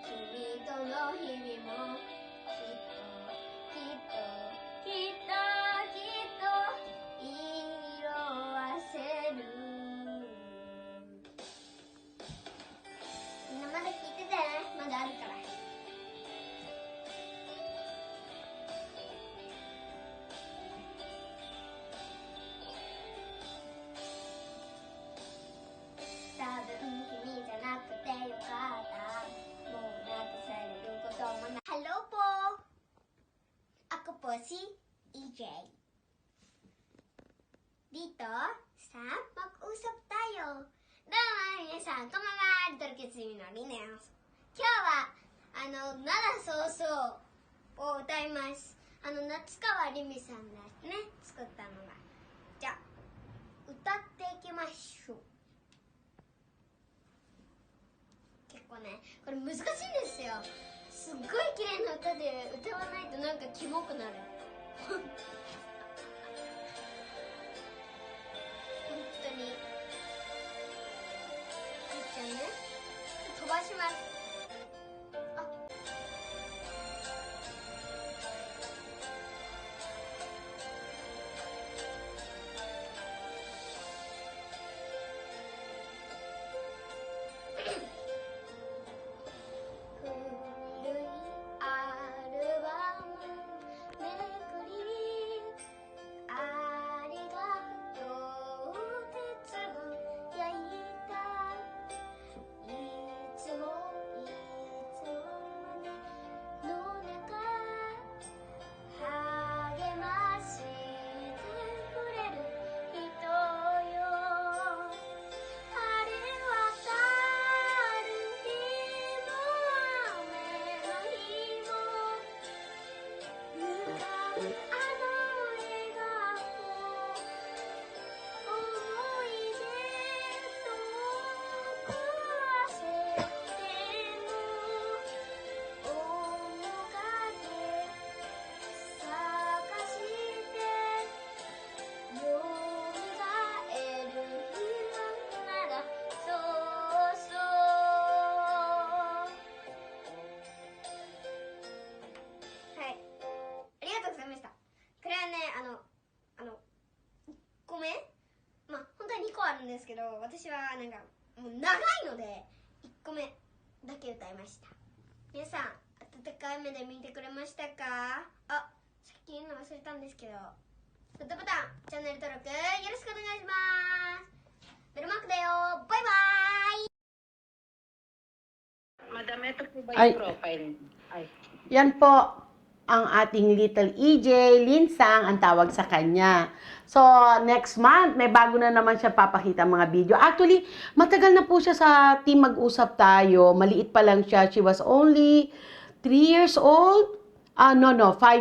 君との日々もきっと色あせる。みんなまだ聞いててね。まだあるから。多分君じゃなくてよかった。もう泣かされることもない。Hello po! Ako po si EJ. Dito sa Mag-usap Tayo. どうも皆さん、こんばんは。リトルキッズミのリネです。今日は奈良早々を歌います。夏川りみさんですね、作ったのが。じゃあ歌っていきましょう。結構ね、これ難しいんですよ。すっごい綺麗な歌で歌わないとなんかキモくなる。本当に。じゃあね、飛ばします。ですけど、私はなんかもう長いので1個目だけ歌いました。皆さん温かい目で見てくれましたか？あ、さっき言うの忘れたんですけど、グッドボタン、チャンネル登録よろしくお願いします。ベルマークだよ。バイバーイ。Madam, ito po ba Ay. yung profile? Ay. Yan po ang ating little EJ, Linsang, ang tawag sa kanya. So, next month, may bago na naman siya papakita mga video. Actually, matagal na po siya sa team Mag-usap Tayo. Maliit pa lang siya. She was only 3 years old. 5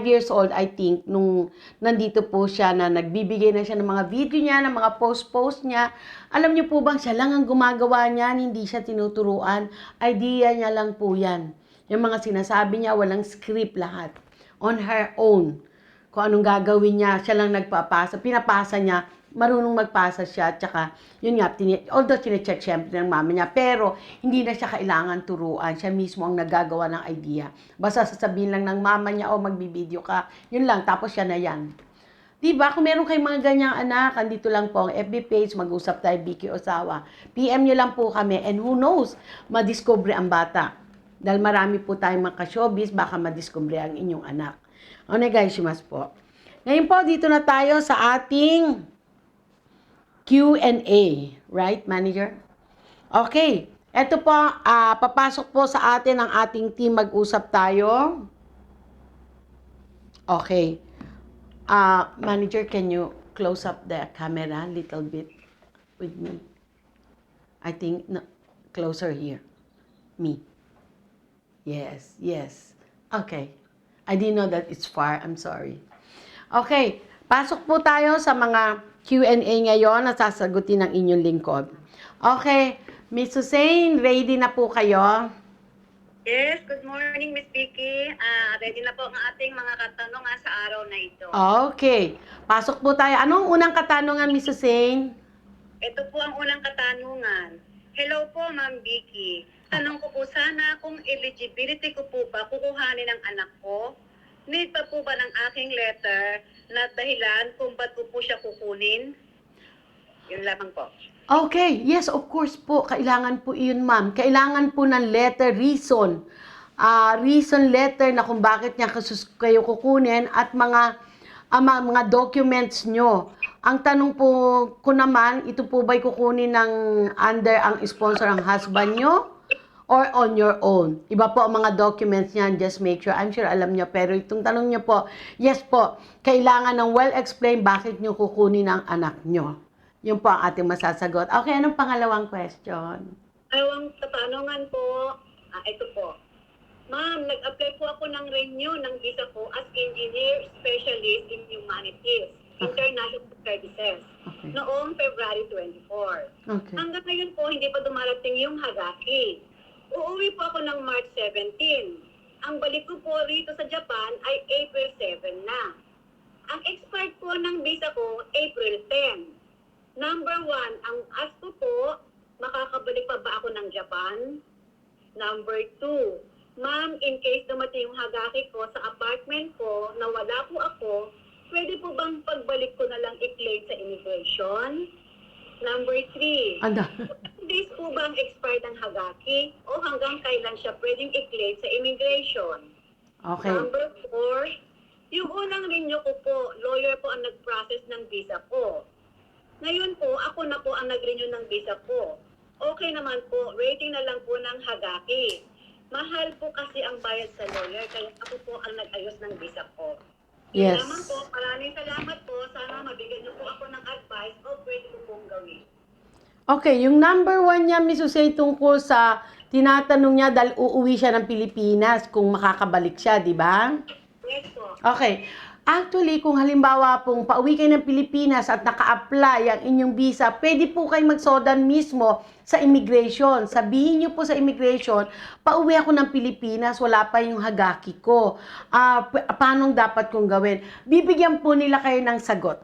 years old, I think, nung nandito po siya na nagbibigay na siya ng mga video niya, ng mga post niya. Alam niyo po bang siya lang ang gumagawa niyan, hindi siya tinuturuan. Idea niya lang po yan. Yung mga sinasabi niya, walang script lahat. On her own. Kung anong gagawin niya, siya lang nagpapasa. Pinapasa niya, marunong magpasa siya. Tsaka, yun nga, although chinecheck syempre ng mama niya, pero hindi na siya kailangan turuan. Siya mismo ang nagagawa ng idea. Basta sasabihin lang ng mama niya, magbibideo ka. Yun lang, tapos siya na yan. Diba? Kung meron kayong mga ganyang anak, andito lang po ang FB page, mag-usap tayo, Vicky Osawa. PM nyo lang po kami, and who knows, madiscover ang bata. Dahil marami po tayong mga ka-showbiz, baka madiscover ang inyong anak. Onegaishimasu po. Ngayon po, dito na tayo sa ating Q&A. Right, manager? Okay. Ito po, papasok po sa atin ang ating team, mag-usap tayo. Okay. Manager, can you close up the camera a little bit with me? I think, no, closer here. Me. Yes, yes. Okay. I didn't know that it's far. I'm sorry. Okay. Pasok po tayo sa mga Q&A ngayon na sasagutin ng inyong lingkod. Okay. Miss Hussein, ready na po kayo? Yes, good morning, Miss Vicky. Ready na po ang ating mga katanungan sa araw na ito. Okay. Pasok po tayo. Anong unang katanungan, Miss Hussein? Ito po ang unang katanungan. Hello po, Ma'am Vicky. Tanong ko po sana kung eligibility ko po ba kukuhanin ng anak ko? Need pa po ba ng aking letter na dahilan kung ba't ko po siya kukunin? Yun lamang po. Okay, yes, of course po. Kailangan po iyon, ma'am. Kailangan po ng letter, reason. Reason letter na kung bakit niya kayo kukunin at mga documents nyo. Ang tanong po ko naman, ito po ba'y kukunin ng under ang sponsor ang husband nyo? Or on your own? Iba po ang mga documents niyan, just make sure. I'm sure alam nyo, pero itong tanong nyo po, yes po, kailangan ng well-explained bakit nyo kukunin ang anak nyo. Yun po ang ating masasagot. Okay, anong pangalawang question? Ang katanungan po, ito po. Ma'am, nag-apply po ako ng renew ng visa ko as Engineer Specialist in Humanities, International Services, noong February 24. Okay. Hanggang ngayon po, hindi pa dumarating yung Hagaki. Uuwi po ako ng March 17. Ang balik ko po rito sa Japan ay April 7 na. Ang expired po ng visa ko, April 10. Number 1, ang ask ko po, makakabalik pa ba ako ng Japan? Number 2, ma'am, in case dumating yung Hagaki ko sa apartment ko na wala po ako, pwede po bang pagbalik ko na lang i-claim sa immigration? Number 3, days po bang expired ang Hagaki o hanggang kailan siya pwedeng i-claim sa immigration? Okay. Number 4, yung unang renew ko po, lawyer po ang nag-process ng visa ko. Ngayon po, ako na po ang nag-renew ng visa ko. Okay naman po, rating na lang po ng Hagaki. Mahal po kasi ang bayad sa lawyer, kaya ako po ang nag-ayos ng visa ko. Yes. Naman po, maraming salamat po. Sana mabigyan niyo po ako ng advice o pwede ko pong gawin. Okay, yung number 1 niya, Miss Hussein, tungkol sa tinatanong niya dahil uuwi siya ng Pilipinas kung makakabalik siya, di ba? Yes po. Okay. Actually, kung halimbawa pong pauwi kayo ng Pilipinas at naka-apply ang inyong visa, pwede po kayo magsodan mismo sa immigration. Sabihin niyo po sa immigration, pauwi ako ng Pilipinas, wala pa yung Hagaki ko. Paano dapat kong gawin? Bibigyan po nila kayo ng sagot.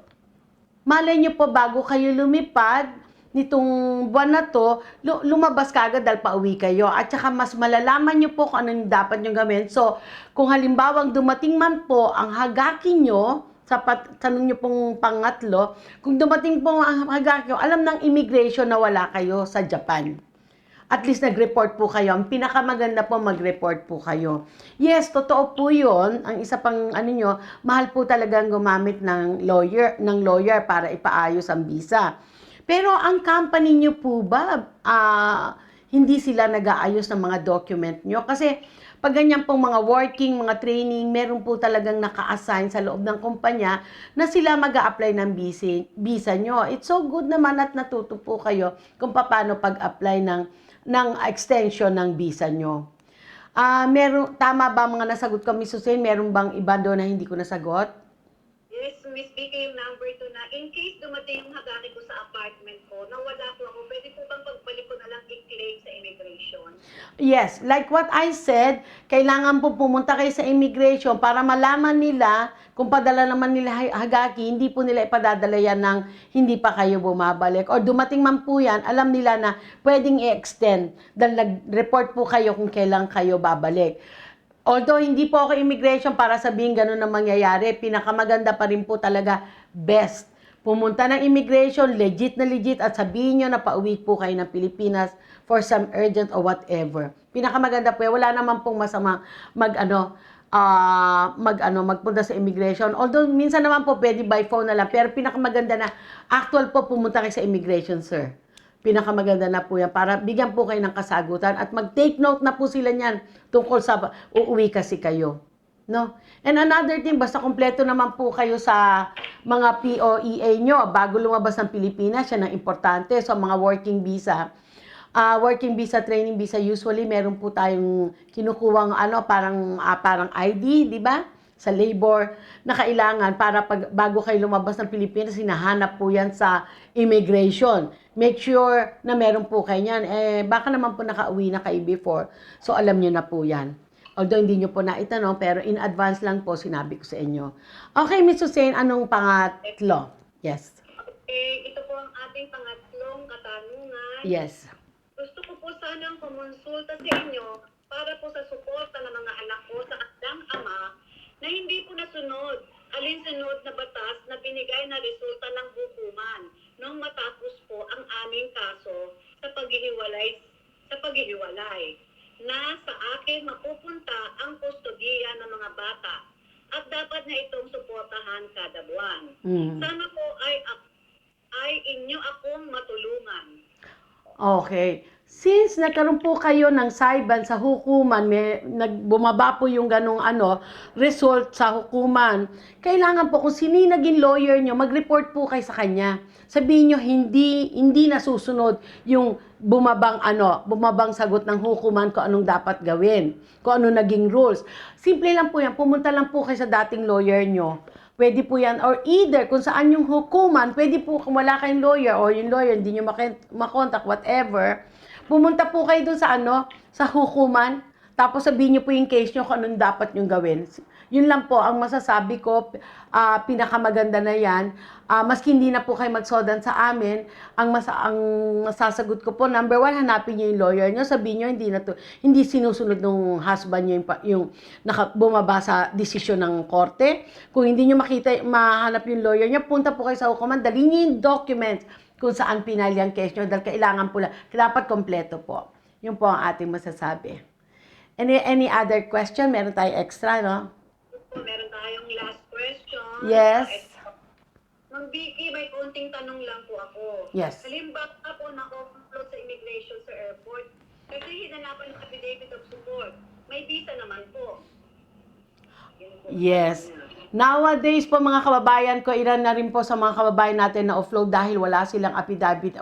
Malay niyo po bago kayo lumipad, nitong buwan na to, lumabas ka agad dahil pauwi kayo. At saka mas malalaman nyo po kung ano yung dapat nyo gawin. So, kung halimbawang dumating man po ang Hagaki nyo, sa tanong nyo pong pangatlo, kung dumating po ang Hagaki nyo, alam ng immigration na wala kayo sa Japan. At least nag-report po kayo. Ang pinakamaganda po, mag-report po kayo. Yes, totoo po yun. Ang isa pang nyo, mahal po talagang gumamit ng lawyer para ipaayos ang visa. Pero ang company nyo po ba, hindi sila nag-aayos ng mga document nyo? Kasi pag ganyan pong mga working, mga training, meron po talagang naka-assign sa loob ng kumpanya na sila mag-a-apply ng visa nyo. It's so good naman at natuto po kayo kung paano pag-apply ng extension ng visa nyo. Tama ba mga nasagot ko, Miss Hussein? Meron bang iba doon na hindi ko nasagot? Yes, Miss Vicky yung number 2 na in case dumating yung hagaki ko sa apartment ko, nawala po ako, pwede po bang pagbalik ko na lang i-claim sa immigration? Yes, like what I said, kailangan po pumunta kayo sa immigration para malaman nila kung padala naman nila hagaki, hindi po nila ipadadala yan ng hindi pa kayo bumabalik. Or dumating man po yan, alam nila na pwedeng i-extend dahil nag-report po kayo kung kailan kayo babalik. Although hindi po ako immigration para sabihin ganun ang mangyayari, pinakamaganda pa rin po talaga best. Pumunta ng immigration, legit na legit, at sabihin nyo na pauwi po kayo ng Pilipinas for some urgent or whatever. Pinakamaganda po, wala naman pong masama magpunta sa immigration. Although minsan naman po pwede by phone na lang, pero pinakamaganda na actual po pumunta kayo sa immigration, sir. Pinakamaganda na po yan para bigyan po kayo ng kasagutan at mag-take note na po sila niyan tungkol sa uuwi kasi kayo. No? And another thing, basta kompleto naman po kayo sa mga POEA nyo bago lumabas ng Pilipinas, yan ang importante. So mga working visa, training visa, usually meron po tayong kinukuwang parang ID, di ba? Sa labor na kailangan para bago kayo lumabas ng Pilipinas, hinahanap po yan sa immigration. Make sure na meron po kayo yan. Baka naman po nakauwi na kayo before. So alam nyo na po yan. Although hindi nyo po naitanong, pero in advance lang po sinabi ko sa inyo. Okay, Ms. Hussein, anong pangatlo? Yes. Ito po ang ating pangatlong katanungan. Yes. Gusto ko po sanang kumonsulta sa inyo para po sa suporta ng mga anak ko sa kanilang ama na hindi po nasunod alinsunod na batas na binigay na resulta ng hukuman nung matapos po ang aming kaso sa paghihiwalay na sa akin mapupunta ang kustodiya ng mga bata at dapat na itong suportahan kada buwan. Sana po ay inyo akong matulungan. Okay. Since nagkaroon po kayo ng saiban sa hukuman, bumaba po yung ganong result sa hukuman, kailangan po kung sino yung naging lawyer nyo, mag-report po kayo sa kanya. Sabihin nyo, hindi nasusunod yung bumabang sagot ng hukuman kung anong dapat gawin, kung anong naging rules. Simple lang po yan, pumunta lang po kayo sa dating lawyer nyo. Pwede po yan, or either kung saan yung hukuman, pwede po kung wala kayong lawyer, or yung lawyer hindi nyo makontak, whatever, pumunta po kayo dun sa hukuman, tapos sabihin nyo po yung case nyo kung anong dapat nyo gawin. Yun lang po ang masasabi ko, pinakamaganda na yan. Maski hindi na po kayo magsodan sa amin, ang masasagot ko po, number 1, hanapin nyo yung lawyer nyo, sabihin nyo hindi sinusunod ng husband nyo yung bumaba sa desisyon ng korte. Kung hindi nyo mahanap yung lawyer nyo, punta po kayo sa hukuman, dali nyo yung documents kung saan pinal yung case nyo, dahil kailangan po lang, dapat kompleto po. Yun po ang ating masasabi. Any other question? Meron tayo extra, no? Meron tayong last question. Yes. Ma'am Vicky, may konting tanong lang po ako. Yes. Halimbawa po na-offload sa immigration sa airport, kasi hinanapan ng affidavit of support. May visa naman po. Yes. Nowadays po mga kababayan ko, ilan na rin po sa mga kababayan natin na offload dahil wala silang affidavit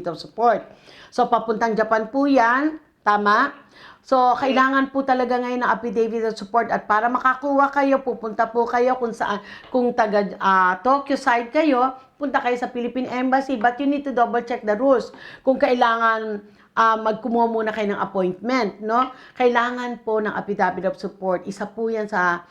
of support. So papuntang Japan po yan, tama? So kailangan po talaga ngayon ng affidavit of support at para makakuha kayo, pupunta po kayo kung taga Tokyo side kayo, punta kayo sa Philippine Embassy, but you need to double check the rules. Kung kailangan magkumuha muna kayo ng appointment, no? Kailangan po ng affidavit of support. Isa po yan sa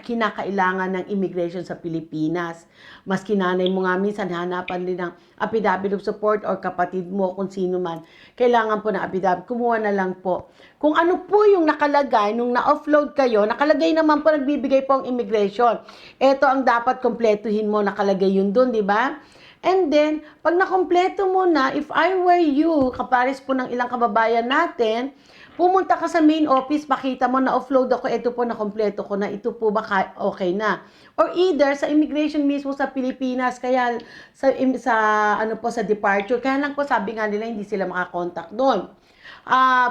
kinakailangan ng immigration sa Pilipinas. Maski nanay mo nga minsan, hanapan din ng affidavit of support or kapatid mo, kung sino man. Kailangan po ng affidavit. Kumuha na lang po. Kung ano po yung nakalagay, nung na-offload kayo, nakalagay naman po, nagbibigay po ang immigration. Ito ang dapat kompletuhin mo, nakalagay yun dun, di ba? And then, pag nakompleto mo na, if I were you, kapares po ng ilang kababayan natin, pumunta ka sa main office, pakita mo na offload ako, ito po nakompleto ko na, ito po ba okay na? Or either sa immigration mismo sa Pilipinas, kaya sa departure, kaya lang po sabi nga nila hindi sila makakontak doon.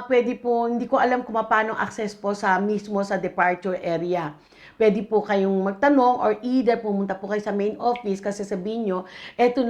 Pwede po, hindi ko alam kung paano access po mismo sa departure area. Pwede po kayong magtanong or either pumunta po kayo sa main office kasi sabihin nyo, ito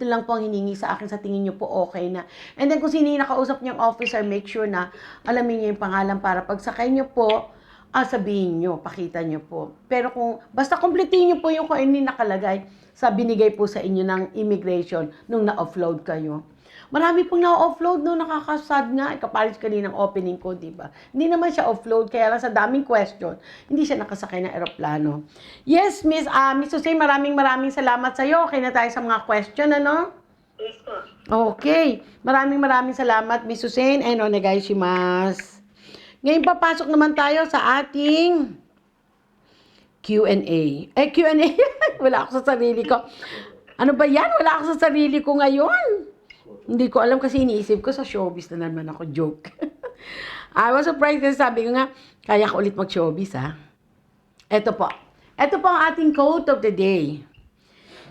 lang po ang hiningi sa akin, sa tingin nyo po okay na. And then kung sino yung nakausap niyong officer, make sure na alamin niyo yung pangalan para pag sakay nyo po, sabihin nyo, pakita nyo po. Pero kung, basta kumpletin nyo po yung kung ano nakalagay sa binigay po sa inyo ng immigration nung na-offload kayo. Marami pong na-offload no, nakakasad nga. Kapalit kaninang opening ko, di ba? Hindi naman siya offload, kaya lang sa daming question, hindi siya nakasakay ng eroplano. Yes, Miss Hussein, maraming salamat sa iyo. Okay na tayo sa mga question, ano? Yes po. Okay. Maraming salamat, Miss Hussein. And onegaishimasu. Ngayon papasok naman tayo sa ating Q&A. Q&A. Wala ako sa sarili ko. Ano ba yan? Wala ako sa sarili ko ngayon. Hindi ko alam kasi iniisip ko sa showbiz na naman ako. Joke. I was surprised kasi sabi ko nga, kaya ko ulit mag-showbiz, ha? Ito po ang ating quote of the day.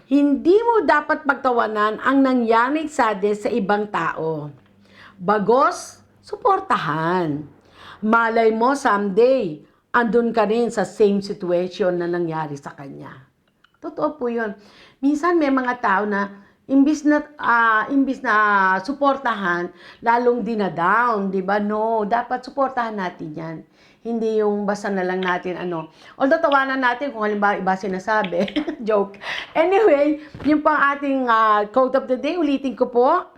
Hindi mo dapat pagtawanan ang nangyari sa ibang tao. Bagos, suportahan. Malay mo someday, andun ka rin sa same situation na nangyari sa kanya. Totoo po yun. Minsan may mga tao na imbis na suportahan, lalong dinadown, di ba? No, dapat suportahan natin yan. Hindi yung basta na lang natin Although tawanan natin kung halimbawa iba sinasabi. Joke. Anyway, yun pang ating quote of the day. Ulitin ko po.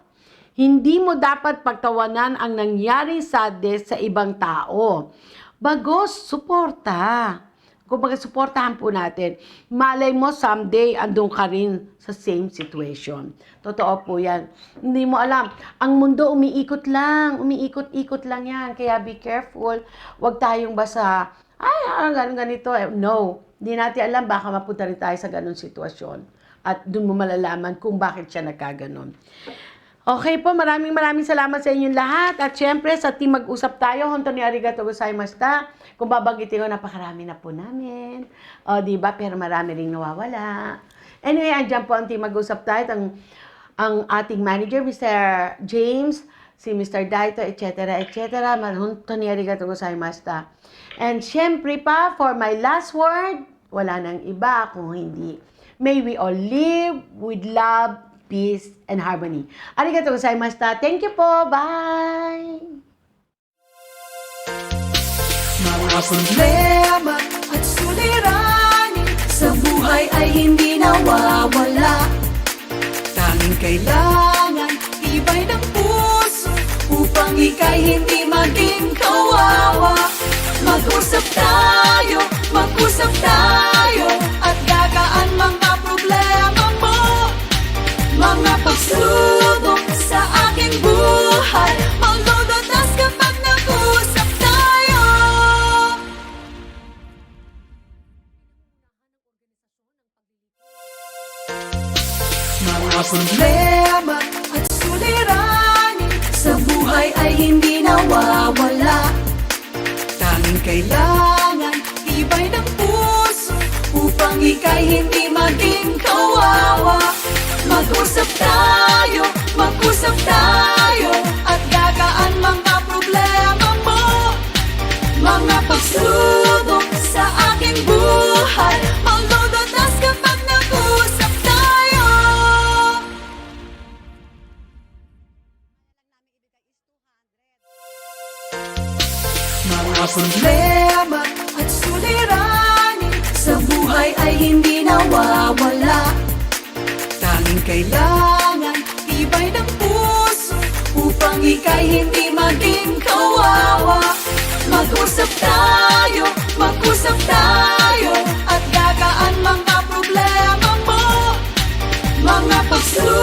Hindi mo dapat pagtawanan ang nangyari sa ibang tao. Bagos, suporta. Kung suportahan po natin, malay mo someday andun ka rin sa same situation. Totoo po yan. Hindi mo alam. Ang mundo umiikot lang yan. Kaya be careful. Huwag tayong basta, ganito. No. Hindi natin alam, baka mapunta rin tayo sa ganun sitwasyon. At dun mo malalaman kung bakit siya nagkaganon. Okay po, maraming salamat sa inyong lahat. At syempre, sa team Mag-usap Tayo, honto ni arigato gozaimashita. Kung babanggitin ko, napakarami na po namin. O, diba? Pero marami ring nawawala. Anyway, andyan po ang team Mag-usap Tayo. Ang ating manager, Mr. James, si Mr. Daito, etc. Honto ni arigato gozaimashita. And syempre pa, for my last word, wala nang iba kung hindi. May we all live with love, peace, and harmony. Arigatou gozaimashita. Thank you po. Bye! Mga problema at suliranin sa buhay ay hindi nawawala. Tanging kailangan tibay ng puso upang ika'y hindi maging kawawa. Mag-usap tayo at gagaan mga problema mo. Mga pagsubok sa aking buhay, maglulutas kapag nag-usap tayo. Mga problema at suliranin sa buhay ay hindi nawawala. Tanging kailangan tibay ng puso upang ika'y hindi maging kawawa. Mag-usap tayo at gagaan mga problema mo. Mga pagsubok sa aking buhay, maglulutas kapag nag-usap tayo. Mga problema at suliranin sa buhay ay hindi nawawala. Tanging kailangan tibay ng puso upang ika'y hindi maging kawawa. Mag-usap tayo at gagaan mga problema mo. Mga pagsubok